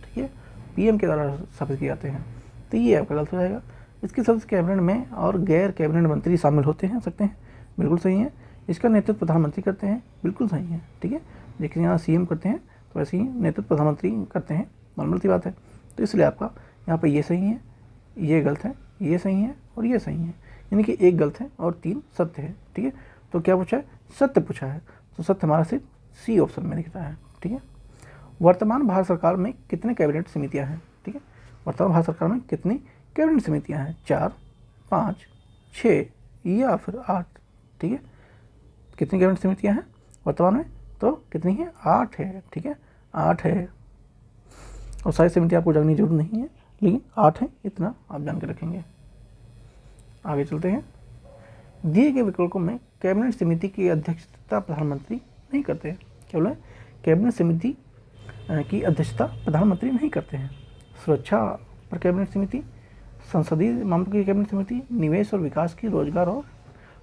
ठीक है, पीएम के द्वारा स्थापित किए जाते हैं, तो ये आपका गलत हो जाएगा। इसके सदस्य कैबिनेट में और गैर कैबिनेट मंत्री शामिल होते हैं, सकते हैं, बिल्कुल सही है। इसका नेतृत्व प्रधानमंत्री करते हैं, बिल्कुल सही है। ठीक है, देखिए यहाँ सीएम करते हैं, तो वैसे ही नेतृत्व प्रधानमंत्री करते हैं, नॉर्मल सी बात है। तो इसलिए आपका यहाँ पर ये सही है, ये गलत है, ये सही है और ये सही है, यानी कि एक गलत है और 3 सत्य है। ठीक है, तो क्या पूछा है? सत्य पूछा है, तो सत्य हमारा सिर्फ सी ऑप्शन में दिखता है। ठीक है, वर्तमान भारत सरकार में कितने कैबिनेट समितियां हैं? ठीक है, वर्तमान भारत सरकार में कितनी कैबिनेट समितियां हैं? 4, 5, 6 या फिर 8। ठीक है, कितनी कैबिनेट समितियां हैं वर्तमान में? तो कितनी है? 8 है। ठीक है, 8 है, और सारी समिति आपको जानने की जरूरत नहीं है, लेकिन 8 है, इतना आप जान के रखेंगे। आगे चलते हैं। दिए गए विकल्पों में कैबिनेट समिति की अध्यक्षता प्रधानमंत्री नहीं करते हैं। क्या बोला? कैबिनेट समिति की अध्यक्षता प्रधानमंत्री नहीं करते हैं। सुरक्षा पर कैबिनेट समिति, संसदीय मामलों की कैबिनेट समिति, निवेश और विकास की, रोजगार और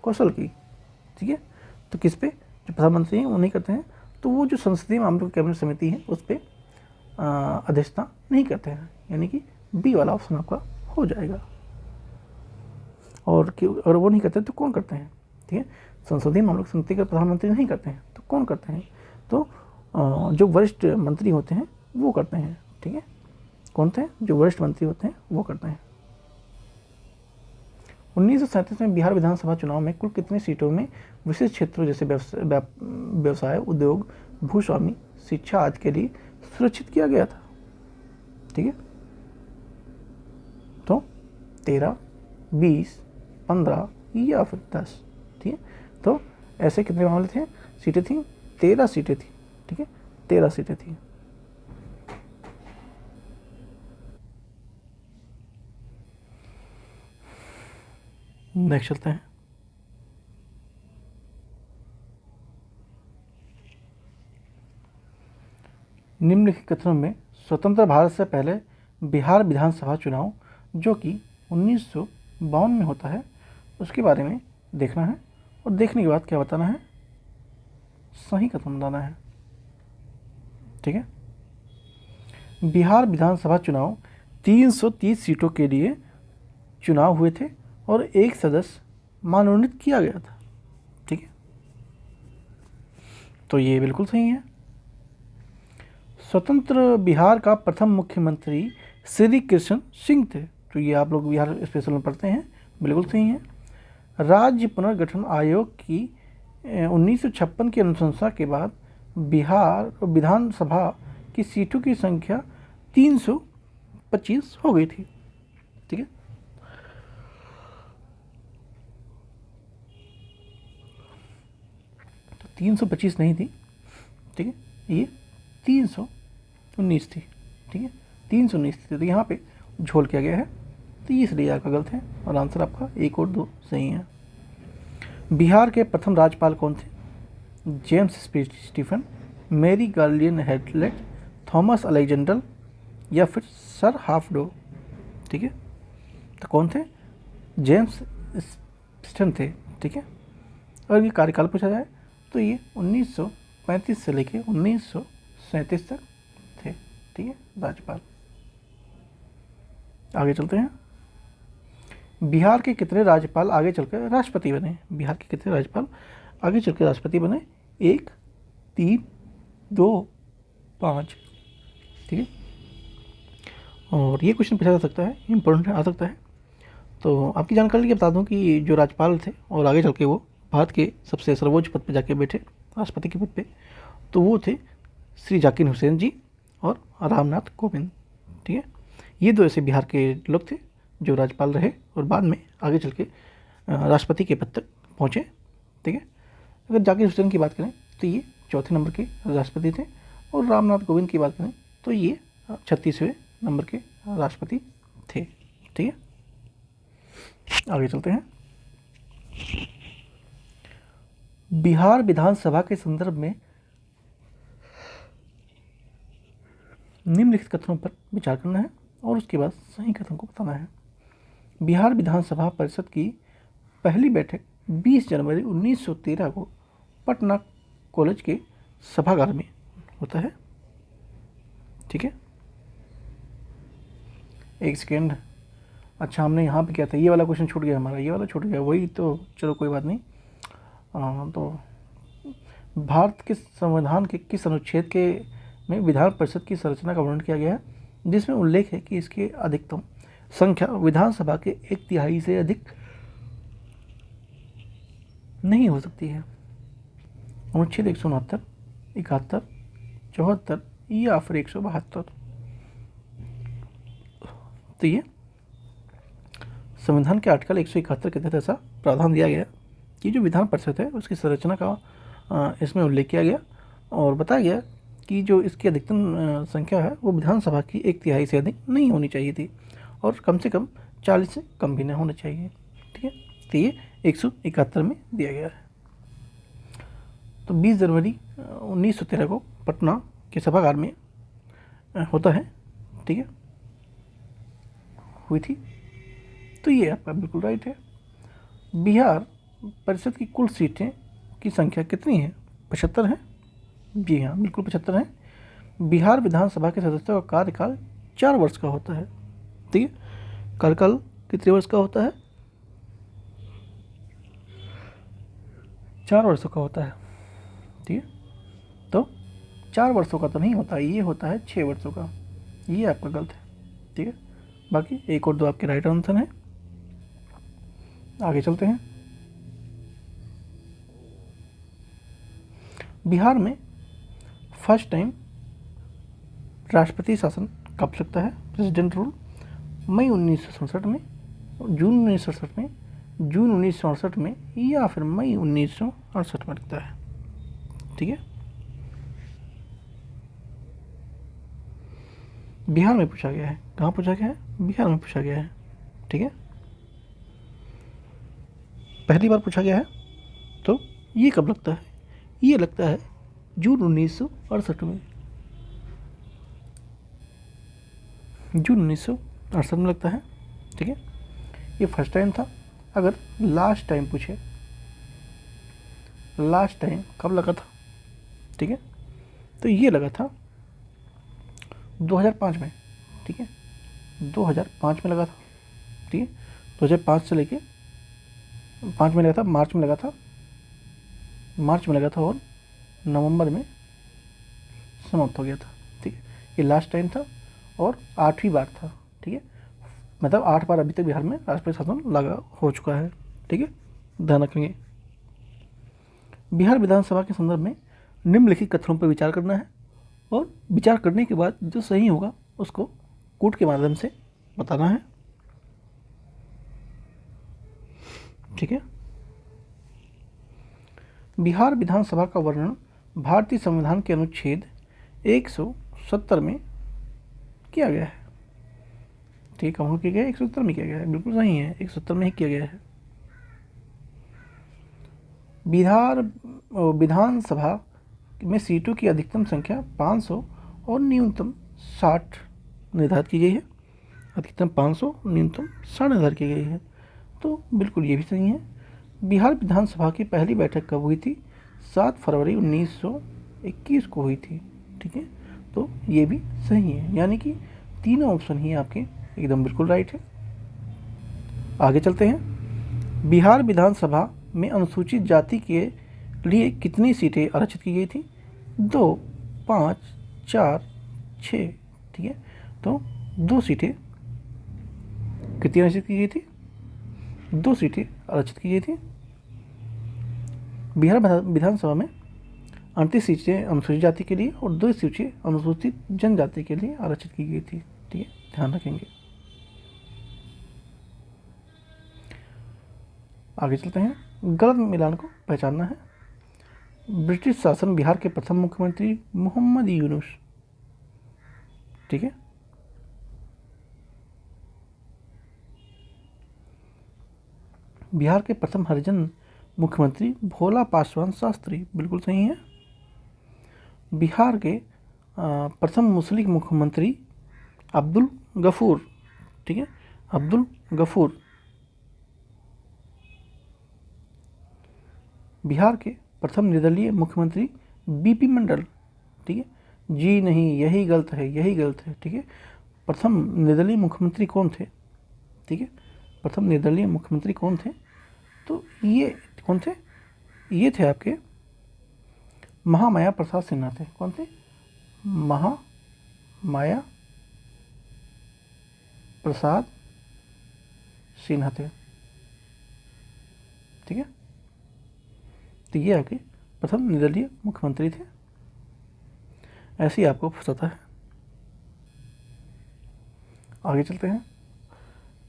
कौशल की। ठीक है, तो किस पे? जो प्रधानमंत्री हैं वो नहीं करते हैं, तो वो जो संसदीय मामलों की कैबिनेट समिति है उस पर अध्यक्षता नहीं करते हैं, यानी कि बी वाला ऑप्शन आपका हो जाएगा। और अगर वो नहीं करते तो कौन करते हैं? ठीक है, संसदीय मामलों की समिति का प्रधानमंत्री नहीं करते हैं, तो कौन करते हैं? तो जो वरिष्ठ मंत्री होते हैं वो करते हैं। ठीक है, कौन थे? जो वरिष्ठ मंत्री होते हैं वो करते हैं। 1937 में बिहार विधानसभा चुनाव में कुल कितनी सीटों में विशेष क्षेत्रों जैसे व्यवसाय, उद्योग, भूस्वामी, शिक्षा आदि के लिए सुरक्षित किया गया था? ठीक है, तो 13, 20, 15 या फिर 10। ठीक ऐसे कितने मामले थे, सीटें थी, 13 सीटें थी, ठीक है, 13 सीटें थी। नेक्स्ट चलते हैं। निम्नलिखित कथनों में स्वतंत्र भारत से पहले बिहार विधानसभा चुनाव जो कि 1952 में होता है उसके बारे में देखना है, और देखने के बाद क्या बताना है, सही कथन बताना है, ठीक है। बिहार विधानसभा चुनाव 330 सीटों के लिए चुनाव हुए थे और एक सदस्य मनोनीत किया गया था, ठीक है, तो ये बिल्कुल सही है। स्वतंत्र बिहार का प्रथम मुख्यमंत्री श्री कृष्ण सिंह थे, तो ये आप लोग बिहार स्पेशल में पढ़ते हैं, बिल्कुल सही है। राज्य पुनर्गठन आयोग की 1956 की अनुशंसा के बाद बिहार विधानसभा की सीटों की संख्या 325 हो गई थी, ठीक है। तो 325 नहीं थी, ठीक है, ये 319 थी, ठीक है, 319 थी, तो यहाँ पे झोल किया गया है, तो ये इसलिए आपका गलत है, और आंसर आपका 1 और 2 सही है। बिहार के प्रथम राज्यपाल कौन थे? जेम्स स्टीफन, मेरी गार्लियन हेडलेट, थॉमस अलेक्जेंडर या फिर सर हाफडो, ठीक है, तो कौन थे? जेम्स स्टीफन थे, ठीक है। और ये कार्यकाल पूछा जाए तो ये 1935 से लेके 1937 तक थे, ठीक है, राज्यपाल। आगे चलते हैं। बिहार के कितने राज्यपाल आगे चलकर राष्ट्रपति बने? बिहार के कितने राज्यपाल आगे चलकर राष्ट्रपति बने? 1, 3, 2, 5, ठीक है। और ये क्वेश्चन पूछा जा सकता है, इम्पोर्टेंट आ सकता है, तो आपकी जानकारी के लिए बता दूं कि जो राज्यपाल थे और आगे चल के वो भारत के सबसे सर्वोच्च पद पर जाके बैठे राष्ट्रपति के पद पे, तो वो थे श्री जाकिर हुसैन जी और रामनाथ कोविंद, ठीक है। ये दो ऐसे बिहार के लोग थे जो राज्यपाल रहे और बाद में आगे चल के राष्ट्रपति के पद तक पहुँचे, ठीक है। अगर जाकिर हुसैन की बात करें तो ये 4थे नंबर के राष्ट्रपति थे, और रामनाथ कोविंद की बात करें तो ये 36वें नंबर के राष्ट्रपति थे, ठीक है। आगे चलते हैं। बिहार विधानसभा के संदर्भ में निम्नलिखित कथनों पर विचार करना है और उसके बाद सही कथन को बताना है। बिहार विधानसभा परिषद की पहली बैठक 20 जनवरी 1913 को पटना कॉलेज के सभागार में होता है, ठीक है। एक सेकेंड, अच्छा हमने यहाँ पे क्या था, ये वाला क्वेश्चन छूट गया हमारा, ये वाला छूट गया, वही तो चलो कोई बात नहीं। तो भारत के संविधान के किस अनुच्छेद के में विधान परिषद की संरचना का वर्णन किया गया है, जिसमें उल्लेख है कि इसकी अधिकतम संख्या विधानसभा के 1/3 से अधिक नहीं हो सकती है? अनुच्छेद 169, 71, 74 या फिर 172। तो ये संविधान के आर्टिकल 171 के तहत ऐसा प्रावधान दिया गया कि जो विधान परिषद है उसकी संरचना का इसमें उल्लेख किया गया और बताया गया कि जो इसकी अधिकतम संख्या है वो विधानसभा की 1/3 से अधिक नहीं होनी चाहिए थी, और कम से कम 40 से कम भी नहीं होना चाहिए, ठीक है। तो ये 171 में दिया गया है। तो 20 जनवरी 1913 को पटना के सभागार में होता है, ठीक है, हुई थी, तो ये आपका बिल्कुल राइट है। बिहार परिषद की कुल सीटें की संख्या कितनी है? 75 है, जी हाँ, बिल्कुल 75 है। बिहार विधानसभा के सदस्यों का कार्यकाल 4 वर्ष का होता है, ठीक है। कार्यकाल कितने वर्ष का होता है? 4 वर्षों का होता है, ठीक है। तो 4 वर्षों का तो नहीं होता, ये होता है 6 वर्षों का, ये आपका गलत है, ठीक है। बाकी 1 और 2 आपके राइट आंसर हैं। आगे चलते हैं। बिहार में फर्स्ट टाइम राष्ट्रपति शासन कब लगता है, प्रेसिडेंट रूल? मई 1967 में, जून 1967 में जून 1968 में या फिर मई 1968 में लगता है। ठीक है, बिहार में पूछा गया है। कहाँ पूछा गया है? बिहार में पूछा गया है। ठीक है, पहली बार पूछा गया है। तो ये कब लगता है? ये लगता है जून 1968 में। जून 1968 में लगता है। ठीक है, ये फर्स्ट टाइम था। अगर लास्ट टाइम पूछे, लास्ट टाइम कब लगा था? ठीक है, तो ये लगा था 2005 में। ठीक है, 2005 में लगा था। ठीक है, 2005 से लेके 5 में लगा था, मार्च में लगा था, मार्च में लगा था और नवंबर में समाप्त हो गया था। ठीक है, ये लास्ट टाइम था और 8वीं बार था। ठीक है, मतलब 8 बार अभी तक बिहार में राष्ट्रपति शासन लगा हो चुका है। ठीक है, ध्यान रखेंगे। बिहार विधानसभा के संदर्भ में निम्नलिखित कथनों पर विचार करना है और विचार करने के बाद जो सही होगा उसको कोर्ट के माध्यम से बताना है। ठीक है, बिहार विधानसभा का वर्णन भारतीय संविधान के अनुच्छेद 170 में किया गया है। ठीक है, कहाँ किया गया है? 170 में किया गया है, बिल्कुल सही है, 170 में ही किया गया है। विधानसभा में सीटों की अधिकतम संख्या 500 और न्यूनतम 60 निर्धारित की गई है। अधिकतम 500, न्यूनतम 60 निर्धारित की गई है। तो बिल्कुल ये भी सही है। बिहार विधानसभा की पहली बैठक कब हुई थी? 7 फरवरी 1921 को हुई थी। ठीक है, तो ये भी सही है, यानी कि तीनों ऑप्शन ही आपके एकदम बिल्कुल राइट है। आगे चलते हैं। बिहार विधानसभा में अनुसूचित जाति के लिए कितनी सीटें आरक्षित की गई थी? 2, 5, 4, 6। ठीक है, तो 2 सीटें कितनी आरक्षित की गई थी? 2 सीटें आरक्षित की गई थी। बिहार विधानसभा में 38 सीटें अनुसूचित जाति के लिए और 2 सीटें अनुसूचित जनजाति के लिए आरक्षित की गई थी। ठीक है, ध्यान रखेंगे। आगे चलते हैं। गलत मिलान को पहचानना है। ब्रिटिश शासन बिहार के प्रथम मुख्यमंत्री मोहम्मद यूनुस। ठीक है, बिहार के प्रथम हरिजन मुख्यमंत्री भोला पासवान शास्त्री, बिल्कुल सही है। बिहार के प्रथम मुस्लिम मुख्यमंत्री अब्दुल गफूर। ठीक है, अब्दुल गफूर। बिहार के प्रथम निर्दलीय मुख्यमंत्री बीपी मंडल। ठीक है, जी नहीं, यही गलत है, यही गलत है। ठीक है, प्रथम निर्दलीय मुख्यमंत्री कौन थे? ठीक है, प्रथम निर्दलीय मुख्यमंत्री कौन थे? तो ये कौन थे? ये थे आपके महामाया प्रसाद सिन्हा थे। कौन थे? महामाया प्रसाद सिन्हा थे। ठीक है, तो ये आपके प्रथम निर्दलीय मुख्यमंत्री थे। ऐसे ही आपको फंसाता है। आगे चलते हैं।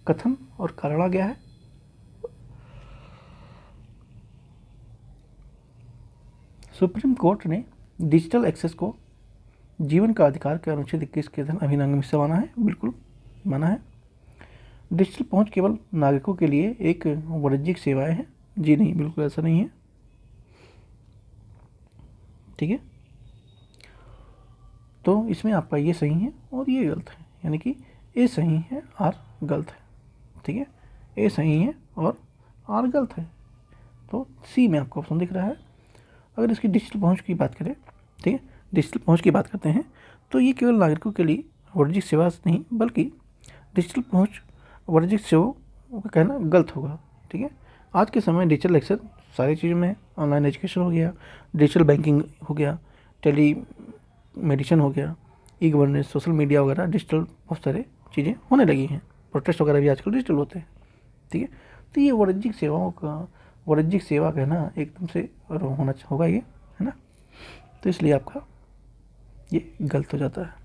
कथन और कारण आ गया है। सुप्रीम कोर्ट ने डिजिटल एक्सेस को जीवन का अधिकार के अनुच्छेद 21 के तहत अभिन्न हिस्सा माना है। बिल्कुल माना है। डिजिटल पहुंच केवल नागरिकों के लिए एक वाणिज्यिक सेवाएं हैं। जी नहीं, बिल्कुल ऐसा नहीं है। ठीक है, तो इसमें आपका ये सही है और ये गलत है, यानी कि ए सही है और गलत है। ठीक है, ए सही है और आर गलत है। तो सी में आपको ऑप्शन दिख रहा है। अगर इसकी डिजिटल पहुंच की बात करें, ठीक है, डिजिटल पहुंच की बात करते हैं, तो ये केवल नागरिकों के लिए वाणिज्यिक सेवा नहीं, बल्कि डिजिटल पहुंच वाणिज्यिक सेवा का कहना गलत होगा। ठीक है, आज के समय में डिजिटल एक्सेस सारी चीज़ों में, ऑनलाइन एजुकेशन हो गया, डिजिटल बैंकिंग हो गया, टेली मेडिसिन हो गया, ई गवर्नेंस, सोशल मीडिया वगैरह, डिजिटल बहुत सारे चीज़ें होने लगी हैं। प्रोटेस्ट वगैरह भी आजकल डिजिटल होते हैं। ठीक है, तो ये वाणिज्यिक सेवाओं का, वाणिज्यिक सेवा कहना एकदम से होना होगा ये, है ना। तो इसलिए आपका ये गलत हो जाता है।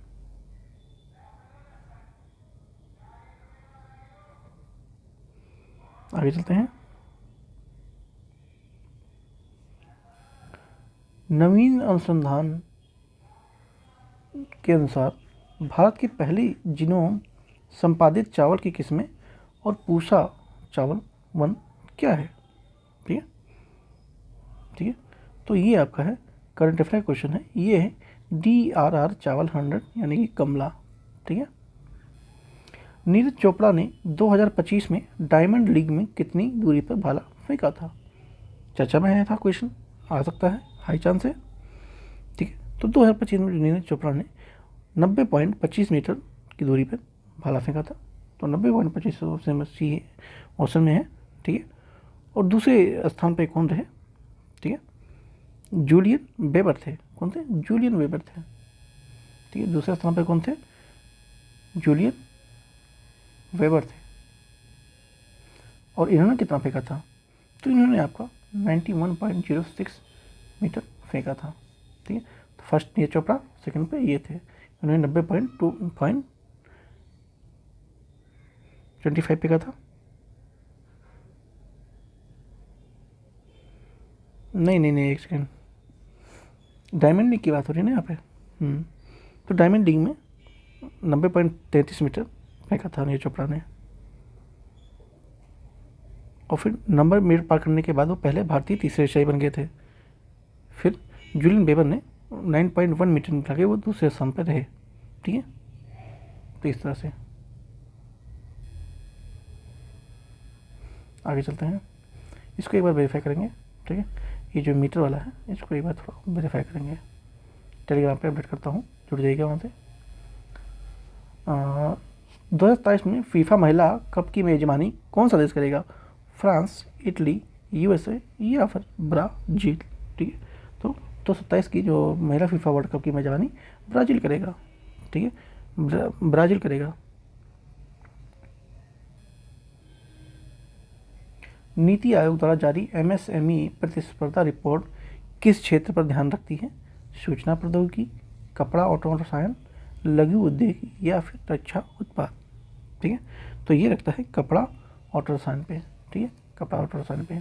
आगे चलते हैं। नवीन अनुसंधान के अनुसार भारत की पहली जीनोम संपादित चावल की किस्में और पूसा चावल वन क्या है? ठीक है, ठीक है। तो ये आपका है करंट अफेयर क्वेश्चन है, ये है DRR चावल 100 यानी कि कमला। ठीक है। नीरज चोपड़ा ने 2025 में डायमंड लीग में कितनी दूरी पर भाला फेंका था? चर्चा में आया था, क्वेश्चन आ सकता है, हाई चांस है। ठीक है, तो 2025 में नीरज चोपड़ा ने 90.25 मीटर की दूरी पर भाला फेंका था। तो 90.25 सी ऑप्शन में है। ठीक है। और दूसरे स्थान पर कौन रहे? ठीक है, जूलियन वेबर थे। कौन थे? जूलियन वेबर थे। ठीक है, दूसरे स्थान पर कौन थे? जूलियन वेबर थे। और इन्होंने कितना फेंका था? तो इन्होंने आपका 91.06 मीटर फेंका था। ठीक है, तो फर्स्ट नीरज चोपड़ा, सेकंड पे ये थे, उन्होंने 90.25 फेंका था। नहीं, एक सेकेंड, डायमंड लीग की बात हो रही है ना यहाँ पे। तो डायमंड लीग में 90.33 मीटर फेंका था नीरज चोपड़ा ने। और फिर नंबर मीटर पार करने के बाद वो पहले भारतीय तीसरे एशियाई बन गए थे। फिर जूलियन वेबर ने 9.1 मीटर निकला के वो दूसरे स्थान पर रहे। ठीक है, तो इस तरह से आगे चलते हैं। इसको एक बार वेरीफाई करेंगे। ठीक है, ये जो मीटर वाला है इसको एक बार थोड़ा वेरीफाई करेंगे। टेलीग्राम पे अपडेट करता हूँ, जुड़ जाइएगा वहाँ से। 2027 में फीफा महिला कप की मेजबानी कौन सा देश करेगा? फ्रांस, इटली, USA या फिर ब्राज़ील। ठीक है, तो 2027 की जो महिला फीफा वर्ल्ड कप की मेजबानी ब्राज़ील करेगा। ठीक है, ब्राज़ील करेगा। नीति आयोग द्वारा जारी MSME प्रतिस्पर्धा रिपोर्ट किस क्षेत्र पर ध्यान रखती है? सूचना प्रौद्योगिकी, कपड़ा ऑटो रसायन, लघु उद्योग या फिर रक्षा उत्पाद। ठीक है, तो ये रखता है कपड़ा ऑटो रसायन पे। ठीक है, कपड़ा ऑटो रसायन पे।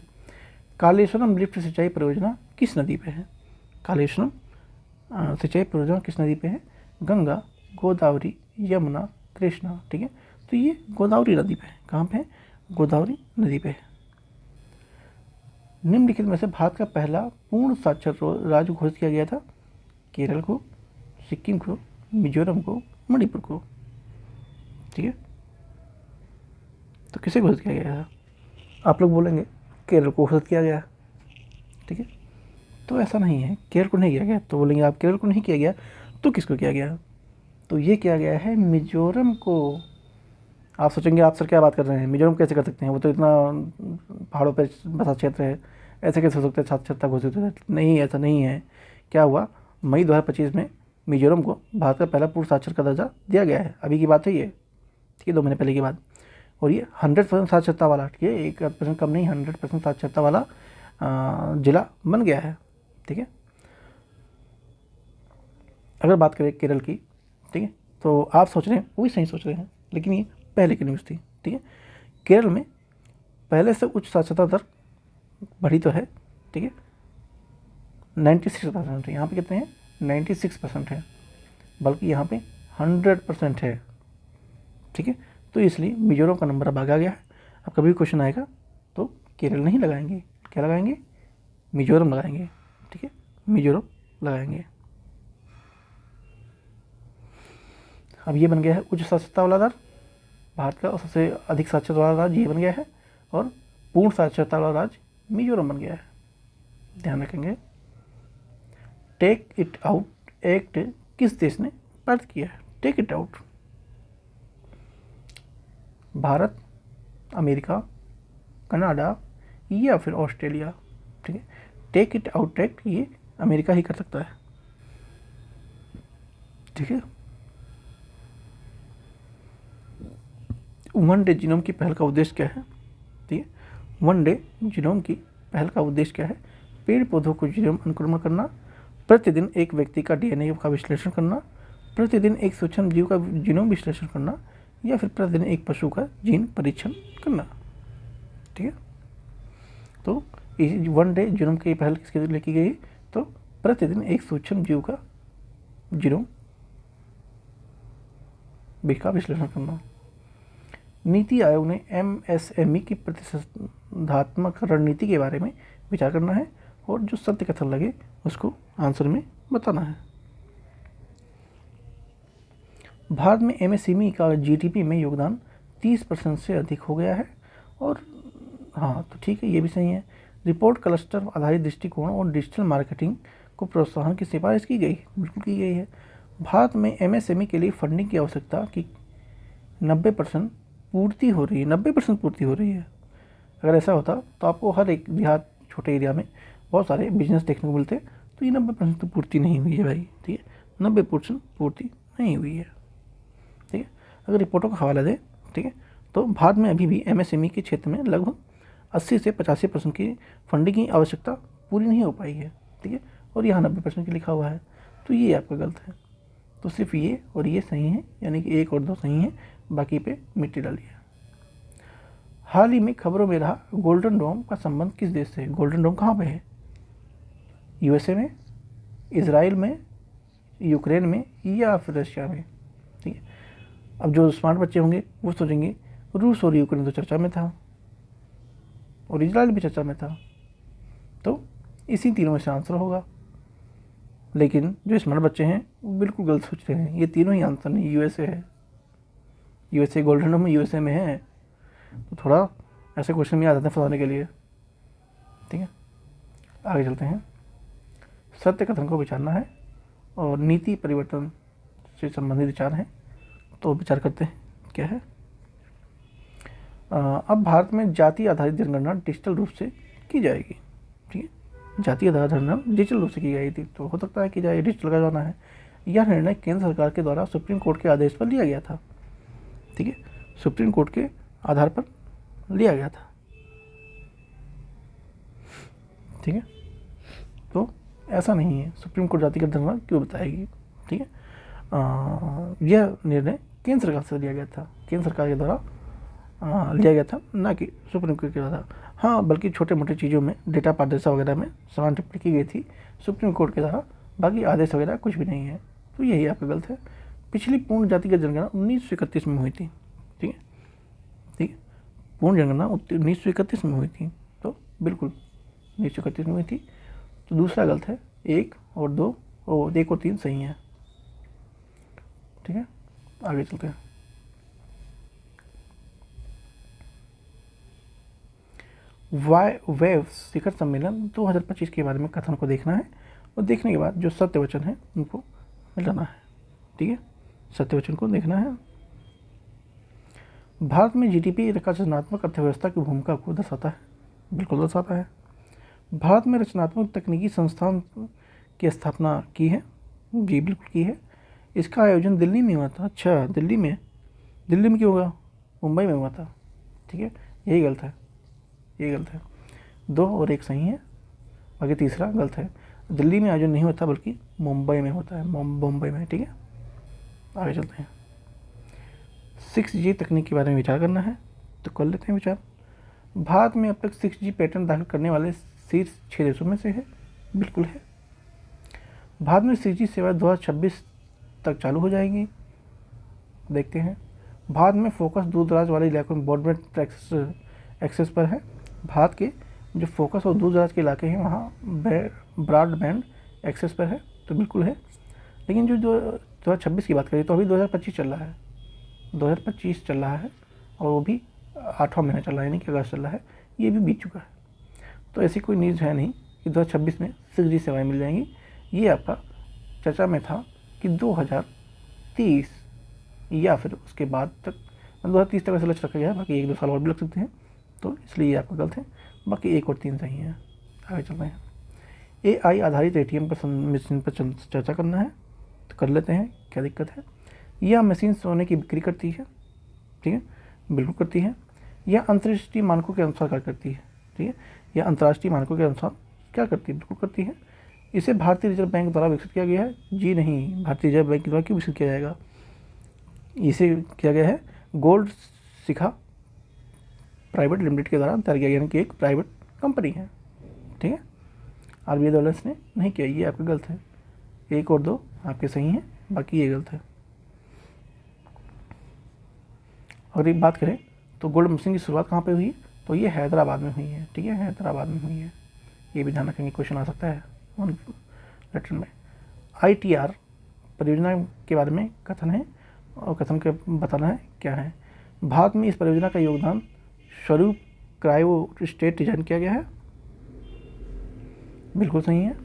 कालेश्वरम लिफ्ट सिंचाई परियोजना किस नदी पे है? कालेश्वरम सिंचाई परियोजना किस नदी पे है? गंगा, गोदावरी, यमुना, कृष्णा। ठीक है, तो ये गोदावरी नदी पे है। कहाँ पे है? गोदावरी नदी पे है। निम्नलिखित में से भारत का पहला पूर्ण साक्षर राज्य घोषित किया गया था? केरल को, सिक्किम को, मिजोरम को, मणिपुर को। ठीक है, तो किसे घोषित किया गया था? आप लोग बोलेंगे केरल को घोषित किया गया। ठीक है, तो ऐसा नहीं है, केरल को नहीं किया गया। तो बोलेंगे आप केरल को नहीं किया गया तो किसको किया गया? तो ये किया गया है मिजोरम को। आप सोचेंगे आप सर क्या बात कर रहे हैं, मिजोरम कैसे कर सकते हैं, वो तो इतना पहाड़ों पर बसा क्षेत्र है, ऐसे कैसे हो सकता है साक्षरता घोषित हो? नहीं, ऐसा नहीं है। क्या हुआ, मई 2025 में मिजोरम को भारत का पहला पूर्ण साक्षर का दर्जा दिया गया है। अभी की बात है ये, ठीक है, 2 महीने पहले की बात। और ये 100% साक्षरता वाला, ठीक है, 1% कम नहीं, 100% साक्षरता वाला जिला बन गया है। ठीक है, अगर बात करें केरल की, ठीक है, तो आप सोच रहे हैं, वो भी सही सोच रहे हैं, लेकिन ये पहले की न्यूज़ थी। ठीक है, केरल में पहले से उच्च साक्षरता दर बढ़ी तो है। ठीक है, 96% है। यहाँ पे कितने हैं? 96% है, बल्कि यहाँ पे 100% है। ठीक है, तो इसलिए मिजोरम का नंबर अब आ गया है। अब कभी भी क्वेश्चन आएगा तो केरल नहीं लगाएंगे, क्या लगाएंगे? मिजोरम लगाएंगे। ठीक है, मिजोरम लगाएंगे। अब ये बन गया है उच्च साक्षरता वाला दर, भारत का सबसे अधिक साक्षरता वाला राज्य ये बन गया है, और पूर्ण साक्षरता वाला राज्य मिजोरम बन गया है। ध्यान रखेंगे। टेक इट आउट एक्ट किस देश ने पारित किया है? Take it out, Bharat, America, Canada या फिर ऑस्ट्रेलिया। ठीक है, टेक इट आउट एक्ट ये अमेरिका ही कर सकता है। ठीक है, वन डे जीनोम की पहल का उद्देश्य क्या है? ठीक है, वन डे जीनोम की पहल का उद्देश्य क्या है? पेड़ पौधों को जीनोम अनुक्रमण करना, प्रतिदिन एक व्यक्ति का DNA का विश्लेषण करना, प्रतिदिन एक सूक्ष्म जीव का जीनोम विश्लेषण करना, या फिर प्रतिदिन एक पशु का जीन परीक्षण करना। ठीक है, तो वन डे जीनोम की पहल किसके लिए की गई? तो प्रतिदिन एक सूक्ष्म जीव का जीनोम का विश्लेषण करना। नीति आयोग ने एमएसएमई की प्रतिस्पर्धात्मक रणनीति के बारे में विचार करना है और जो सत्य कथन लगे उसको आंसर में बताना है। भारत में एमएसएमई का जीडीपी में योगदान 30% से अधिक हो गया है। और हाँ, तो ठीक है, ये भी सही है। रिपोर्ट क्लस्टर आधारित दृष्टिकोण और डिजिटल मार्केटिंग को प्रोत्साहन की सिफारिश की गई, बिल्कुल की गई है। भारत में एमएसएमई के लिए फंडिंग की आवश्यकता की 90% पूर्ति हो रही है, 90% पूर्ति हो रही है। अगर ऐसा होता तो आपको हर एक देहात छोटे एरिया में बहुत सारे बिजनेस देखने को मिलते, तो ये 90% तो पूर्ति नहीं हुई है भाई, ठीक है, 90% पूर्ति नहीं हुई है, ठीक है। अगर रिपोर्टों का हवाला दें, ठीक है, तो भारत में अभी भी एमएसएमई के क्षेत्र में लगभग 80 से 85% की फंडिंग की आवश्यकता पूरी नहीं हो पाई है, ठीक है, और यहाँ 90% की लिखा हुआ है, तो ये आपका गलत है। तो सिर्फ ये और ये सही है, यानी कि 1 और 2 सही हैं, बाकी पे मिट्टी डालिए। हाल ही में खबरों में रहा गोल्डन डोम का संबंध किस देश से है? गोल्डन डोम कहाँ पे है? यूएसए में, इजराइल में, यूक्रेन में या फिर रशिया में, ठीक है। अब जो स्मार्ट बच्चे होंगे वो सोचेंगे रूस और यूक्रेन तो चर्चा में था और इजराइल भी चर्चा में था, तो इसी तीनों में से आंसर होगा। लेकिन जो स्मार्ट बच्चे हैं वो बिल्कुल गलत सोच रहे हैं, ये तीनों ही आंसर नहीं, यूएसए है। यूएसए गोल्डन डोम यूएसए में है, तो थोड़ा ऐसे क्वेश्चन में आ जाते हैं फंसाने के लिए, ठीक है। आगे चलते हैं। सत्य कथन को विचारना है और नीति परिवर्तन से संबंधित विचार हैं, तो विचार करते हैं क्या है। अब भारत में जाति आधारित जनगणना डिजिटल रूप से की जाएगी, ठीक है। जाति आधारित जनगणना डिजिटल रूप से की गई थी, तो हो सकता है कि जाए डिजिटल का जाना है। यह निर्णय केंद्र सरकार के द्वारा सुप्रीम कोर्ट के आदेश पर लिया गया था, ठीक है, सुप्रीम कोर्ट के आधार पर लिया गया था, ठीक है। तो ऐसा नहीं है सुप्रीम कोर्ट जातिगत जनगणना क्यों बताएगी, ठीक है। यह निर्णय केंद्र सरकार से लिया गया था, केंद्र सरकार के द्वारा लिया गया था, ना कि सुप्रीम कोर्ट के द्वारा। हाँ, बल्कि छोटे मोटे चीज़ों में डेटा पारदर्शिता वगैरह में समान टिप्पणी की गई थी सुप्रीम कोर्ट के द्वारा, बाकी आदेश वगैरह कुछ भी नहीं है, तो यही आपका गलत है। पिछली पूर्ण जातिगत जनगणना 1931 में हुई थी, ठीक है, ठीक है, पूर्ण जनगणना 1931 में हुई थी, तो बिल्कुल 1931 में हुई थी, तो दूसरा गलत है। 1 और 2 और 1 और 3 सही है, ठीक है। आगे चलते हैं। वेव शिखर सम्मेलन 2025 के बारे में कथन को देखना है और देखने के बाद जो सत्य वचन है उनको मिलाना है, ठीक है। सत्य वचन को देखना है। भारत में जीडीपी रचनात्मक अर्थव्यवस्था की भूमिका को दर्शाता है, बिल्कुल दर्शाता है। भारत में रचनात्मक तकनीकी संस्थान की स्थापना की है, जी बिल्कुल की है। इसका आयोजन दिल्ली में हुआ था। अच्छा, दिल्ली में क्यों होगा? मुंबई में हुआ था, ठीक है, यही गलत है, ये गलत है। 2 और 1 सही है, बाकी तीसरा गलत है। दिल्ली में आयोजन नहीं होता बल्कि मुंबई में होता है, मुंबई में, ठीक है। आगे चलते हैं। 6G तकनीक के बारे में विचार करना है, तो कर लेते हैं विचार। भारत में अब तक 6G पेटेंट दाखिल करने वाले शीर्ष 6 देशों में से है, बिल्कुल है। भारत में 6G सेवा 2026 तक चालू हो जाएगी, देखते हैं। भारत में फोकस दूर दराज वाले इलाकों में ब्रॉडबैंड एक्सेस पर है। भारत के जो फोकस और दूर दराज के इलाके हैं वहाँ ब्रॉडबैंड एक्सेस पर है, तो बिल्कुल है। लेकिन जो 2026 की बात करें तो अभी 2025 चल रहा है, 2025 चल रहा है और वो भी 8वां महीना चल रहा है, यानी कि अगस्त चल रहा है, ये भी बीत चुका है। तो ऐसी कोई न्यूज़ है नहीं कि 2026 में 6G सेवाएँ मिल जाएंगी। ये आपका चर्चा में था कि 2030 या फिर उसके बाद तक, 2030 तक वैसे लक्ष्य रखा गया है, बाकी 1-2 साल और भी लग सकते हैं, तो इसलिए ये आपका गलत है। बाकी 1 और 3 सही है। आगे चल रहे हैं। AI आधारित ATM पर मशीन पर चर्चा करना है, तो कर लेते हैं, क्या दिक्कत है। यह मशीन सोने की बिक्री करती है, ठीक है, बिल्कुल करती है। यह अंतर्राष्ट्रीय मानकों के अनुसार क्या करती है, ठीक है, यह अंतर्राष्ट्रीय मानकों के अनुसार क्या करती है, बिल्कुल करती है। इसे भारतीय रिजर्व बैंक द्वारा विकसित किया गया है, जी नहीं, भारतीय रिजर्व बैंक द्वारा क्यों विकसित किया जाएगा, इसे किया गया है गोल्ड शिखा प्राइवेट लिमिटेड के द्वारा तैयार किया गया, यानी कि एक प्राइवेट कंपनी है, ठीक है। RBI द्वारा इसने नहीं किया, ये आपका गलत है। 1 और 2 आपके सही हैं, बाकी ये गलत है। अगर एक बात करें तो गोल्ड मशीन की शुरुआत कहाँ पे हुई है, तो ये हैदराबाद में हुई है, ठीक है, हैदराबाद में हुई है। ये भी ध्यान रखेंगे, क्वेश्चन आ सकता है 1 लेटर में। ITR परियोजना के बारे में कथन है और कथन के बताना है क्या है। भारत में इस परियोजना का योगदान स्वरूप क्रायो स्टेट डिजाइन किया गया है, बिल्कुल सही है।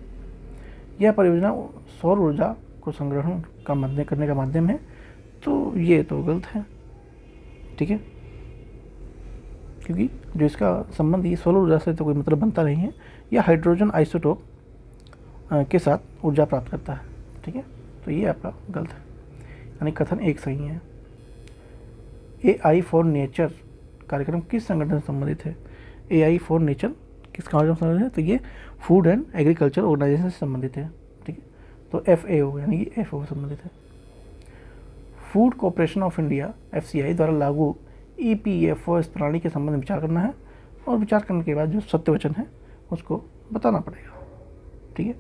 यह परियोजना सौर ऊर्जा को संग्रहण का मध्यम करने का माध्यम है, तो ये तो गलत है, ठीक है, क्योंकि जो इसका संबंध ये सोलर ऊर्जा से तो कोई मतलब बनता नहीं है। यह हाइड्रोजन आइसोटोप के साथ ऊर्जा प्राप्त करता है, ठीक है, तो ये आपका गलत है, यानी कथन 1 सही है। AI फॉर नेचर कार्यक्रम किस संगठन से संबंधित है। AI फॉर नेचर किस कार्यक्रम से संबंधित है, तो ये फूड एंड एग्रीकल्चर ऑर्गेनाइजेशन से संबंधित है, ठीक है, तो FAO यानी कि FAO से संबंधित है। Food corporation of India FCI द्वारा लागू EPFO प्रणाली के संबंध में विचार करना है, और विचार करने के बाद जो सत्य वचन है उसको बताना पड़ेगा, ठीक है,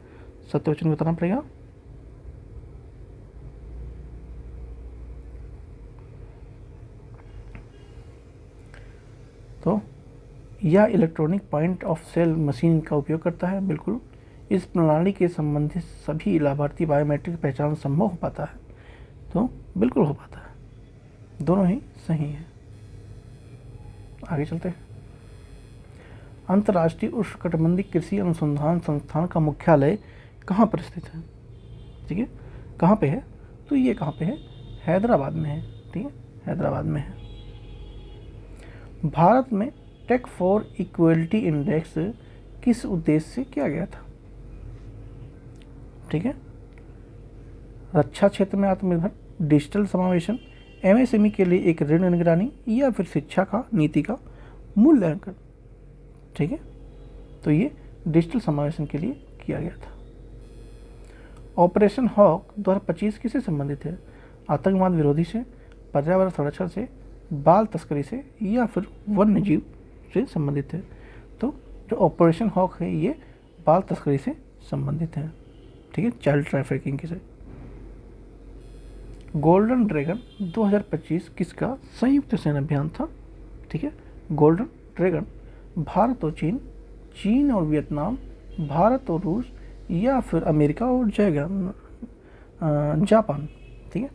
सत्य वचन बताना पड़ेगा। तो यह electronic point of sale machine का उपयोग करता है, बिल्कुल। इस प्रणाली के संबंधित सभी लाभार्थी बायोमेट्रिक पहचान संभव हो पाता है, तो बिल्कुल हो पाता है, दोनों ही सही हैं। आगे चलते हैं। अंतर्राष्ट्रीय उष्णकटिबंधीय कृषि अनुसंधान संस्थान का मुख्यालय कहाँ पर स्थित है, ठीक है, कहाँ पे है, तो ये कहाँ पे है, हैदराबाद में है, ठीक है, हैदराबाद में है। भारत में टेक फॉर इक्वलिटी इंडेक्स किस उद्देश्य से किया गया था, ठीक है, रक्षा क्षेत्र में आत्मनिर्भर, डिजिटल समावेशन, MSME के लिए एक ऋण निगरानी, या फिर शिक्षा का नीति का मूल्यांकन, ठीक है, तो ये डिजिटल समावेशन के लिए किया गया था। ऑपरेशन हॉक 2025 किससे संबंधित है, आतंकवाद विरोधी से, पर्यावरण संरक्षण से, बाल तस्करी से, या फिर वन्य जीव से संबंधित है। तो जो ऑपरेशन हॉक है ये बाल तस्करी से संबंधित है, ठीक है, चाइल्ड ट्रैफिकिंग से। गोल्डन ड्रैगन 2025 किसका संयुक्त सैन्य अभियान था, ठीक है, गोल्डन ड्रैगन भारत और चीन, चीन और वियतनाम, भारत और रूस, या फिर अमेरिका और जापान, ठीक है,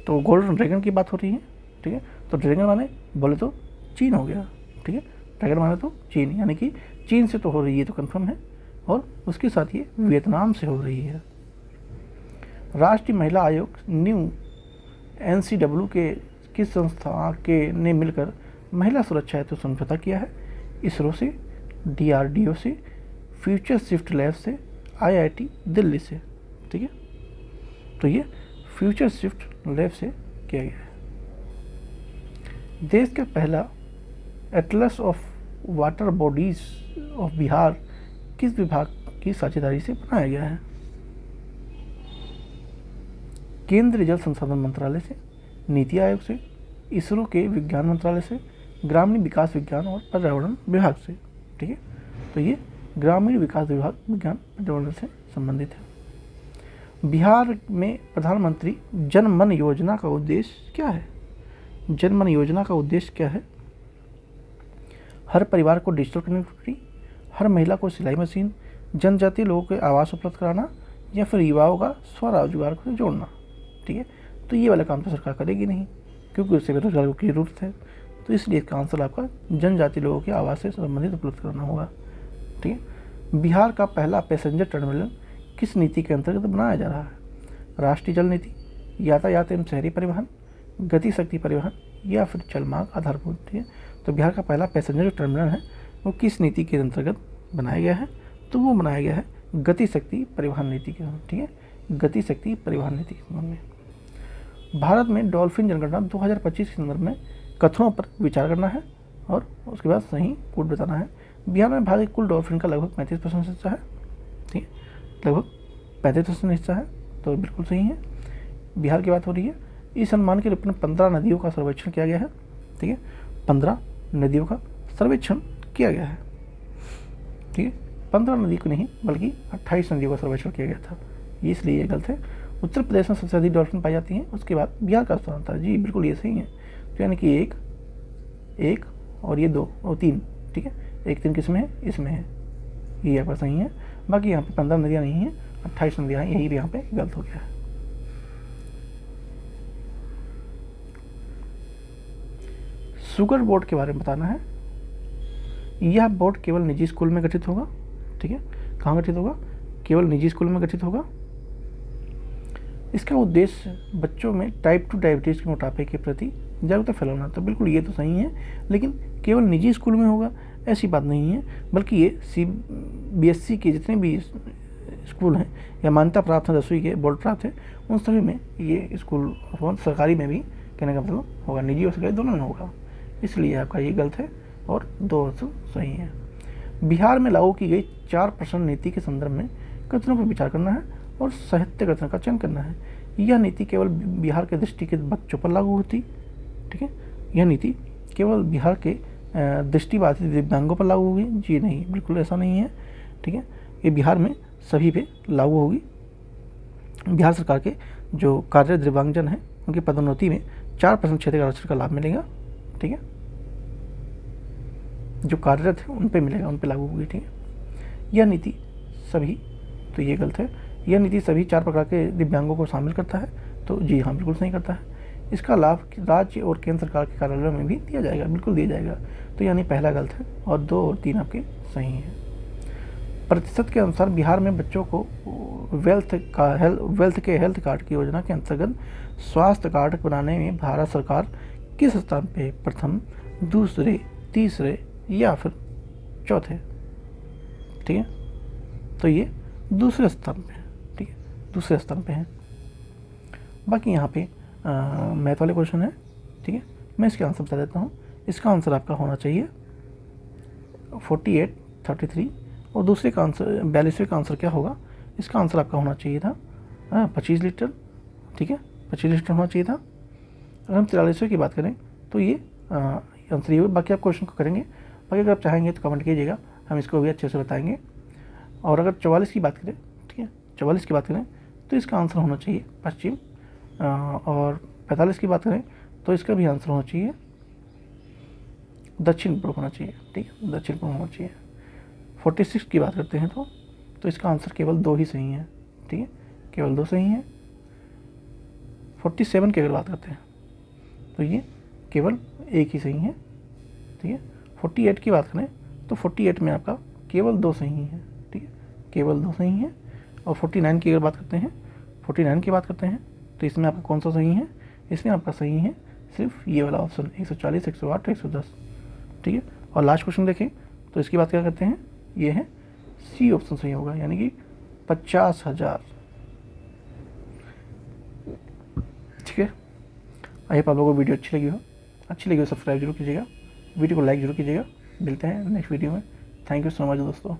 तो गोल्डन ड्रैगन की बात हो रही है, ठीक है, तो ड्रैगन माने बोले तो चीन हो गया, ठीक है, ड्रैगन माने तो चीन, यानी कि चीन से तो हो रही है, तो कंफर्म है, और उसके साथ ये वियतनाम से हो रही है। राष्ट्रीय महिला आयोग न्यू NCW के किस संस्था के ने मिलकर महिला सुरक्षा हेतु समझौता किया है, इसरो से, DRDO से, फ्यूचर शिफ्ट लैब से, IIT दिल्ली से, ठीक है, तो ये फ्यूचर शिफ्ट लैब से किया गया है। देश का पहला Atlas of water bodies of Bihar किस विभाग की साझेदारी से बनाया गया है, केंद्रीय जल संसाधन मंत्रालय से, नीति आयोग से, इसरो के विज्ञान मंत्रालय से, ग्रामीण विकास विज्ञान और पर्यावरण विभाग से, ठीक है, तो ये ग्रामीण विकास विभाग विज्ञान पर्यावरण से संबंधित है। बिहार में प्रधानमंत्री जन मन योजना का उद्देश्य क्या है, जन मन योजना का उद्देश्य क्या है, हर परिवार को डिजिटल कनेक्टिविटी, हर महिला को सिलाई मशीन, जनजातीय लोगों के आवास उपलब्ध कराना, या फिर युवाओं का स्वरोजगार को जोड़ना, ठीक है, तो ये वाला काम तो सरकार करेगी नहीं, क्योंकि उससे बेरोजगारों की जरूरत है, तो इसलिए इसका आंसर आपका जनजातीय लोगों के आवास से संबंधित उपलब्ध कराना होगा, ठीक है। बिहार का पहला पैसेंजर टर्मिनल किस नीति के अंतर्गत बनाया जा रहा है, राष्ट्रीय जल नीति, यातायात एवं शहरी परिवहन, गति शक्ति परिवहन, या फिर जलमार्ग आधारभूत, ठीक है, तो बिहार का पहला पैसेंजर टर्मिनल है वो किस नीति के अंतर्गत बनाया गया है, तो वो बनाया गया है गति शक्ति परिवहन नीति के, ठीक है, गति शक्ति परिवहन नीति में। भारत में डॉल्फिन जनगणना 2025 के संदर्भ में कथनों पर विचार करना है और उसके बाद सही कोड बताना है। बिहार में भारत के कुल डॉल्फिन का लगभग 35% हिस्सा है, ठीक है, लगभग 35% हिस्सा है, तो बिल्कुल सही है, बिहार की बात हो रही है। इस सम्मान के रूप में 15 नदियों का सर्वेक्षण किया गया है, ठीक है, 15 नदियों का सर्वेक्षण किया गया है, ठीक है, 15 नदी को नहीं बल्कि 28 नदियों का सर्वेक्षण किया गया था, ये इसलिए ये गलत है। उत्तर प्रदेश में सबसे अधिक डॉल्फिन पाई जाती हैं, उसके बाद बिहार का स्थान था। जी बिल्कुल ये सही है। तो यानी कि एक और ये 2 और 3, ठीक है, 1 3 किस में है, इसमें है, ये यहाँ पर सही है। बाकी यहाँ पे 15 नदियाँ नहीं हैं, 28 नदियाँ हैं, यही भी यहाँ पे गलत हो गया है। शुगर बोर्ड के बारे में बताना है। यह बोर्ड केवल निजी स्कूल में गठित होगा, ठीक है, कहाँ गठित होगा, केवल निजी स्कूल में गठित होगा। इसका उद्देश्य बच्चों में टाइप 2 डायबिटीज़ के मोटापे के प्रति जागरूकता फैलाना। तो बिल्कुल ये तो सही है, लेकिन केवल निजी स्कूल में होगा ऐसी बात नहीं है, बल्कि ये CBSE के जितने भी स्कूल हैं या मान्यता प्राप्त हैं, 10वीं के बोर्ड प्राप्त है, उन सभी में ये स्कूल सरकारी में भी कहने का मतलब होगा, निजी और सरकारी दोनों में होगा, इसलिए आपका ये गलत है और 2 ऑप्शन सही है। बिहार में लागू की गई 4% नीति के संदर्भ में कथनों पर विचार करना है और साहित्य कथन का चयन करना है। यह नीति केवल बिहार के दृष्टि के बच्चों पर लागू होती, ठीक है, यह नीति केवल बिहार के दृष्टिबाधित दिव्यांगों पर लागू होगी। जी नहीं, बिल्कुल ऐसा नहीं है, ठीक है, ये बिहार में सभी पे लागू होगी। बिहार सरकार के जो कार्यरत दिव्यांगजन हैं उनकी पदोन्नति में 4% क्षेत्रीय आरक्षण का लाभ मिलेगा, ठीक है, जो कार्यरत है उन पे मिलेगा, उन पे लागू होगी, ठीक है। यह नीति सभी, तो ये गलत है, यह नीति सभी 4 प्रकार के दिव्यांगों को शामिल करता है। तो जी हाँ, बिल्कुल सही करता है। इसका लाभ राज्य और केंद्र सरकार के कार्यालयों में भी दिया जाएगा, बिल्कुल दिया जाएगा। तो यानी पहला गलत है और 2 और 3 आपके सही हैं। प्रतिशत के अनुसार बिहार में बच्चों को वेल्थ के हेल्थ कार्ड की योजना के अंतर्गत स्वास्थ्य कार्ड बनाने में भारत सरकार किस स्थान पे, प्रथम, दूसरे, तीसरे या फिर चौथे, ठीक है, तो ये दूसरे स्थान पे है, ठीक है, दूसरे स्थान पे है। बाकी यहाँ पे मैथ वाले क्वेश्चन है, ठीक है, मैं इसके आंसर बता देता हूँ। इसका आंसर आपका होना चाहिए 48, 33 और दूसरे का आंसर 42वें का आंसर क्या होगा, इसका आंसर आपका होना चाहिए था 25 लीटर, ठीक है, 25 लीटर होना चाहिए था। अगर हम 43वें की बात करें तो ये आंसर ये, बाकी आप क्वेश्चन को करेंगे, बाकी अगर आप चाहेंगे तो कमेंट कीजिएगा, हम इसको भी अच्छे से बताएंगे। और अगर 44 की बात करें, ठीक है, 44 की बात करें तो इसका आंसर होना चाहिए पश्चिम, और 45 की बात करें तो इसका भी आंसर होना चाहिए दक्षिण पूर्व होना चाहिए, ठीक है, दक्षिण पूर्व होना चाहिए। 46 की बात करते हैं तो इसका आंसर केवल 2 ही सही है, ठीक है, केवल 2 सही है। 47 की अगर बात करते हैं तो ये केवल 1 ही सही है, ठीक है। 48 की बात करें तो 48 में आपका केवल 2 सही है, ठीक है, केवल 2 सही है। और 49 की अगर बात करते हैं, 49 की बात करते हैं तो इसमें आपका कौन सा सही है, इसमें आपका सही है सिर्फ ये वाला ऑप्शन 140, 108, 110, ठीक है। और लास्ट क्वेश्चन देखें तो इसकी बात क्या करते हैं, ये है सी ऑप्शन सही होगा, यानी कि 50,000, ठीक है। आई होप आप लोगों को वीडियो अच्छी लगी हो सब्सक्राइब जरूर कीजिएगा, वीडियो को लाइक जरूर कीजिएगा। मिलते हैं नेक्स्ट वीडियो में। थैंक यू सो मच दोस्तों।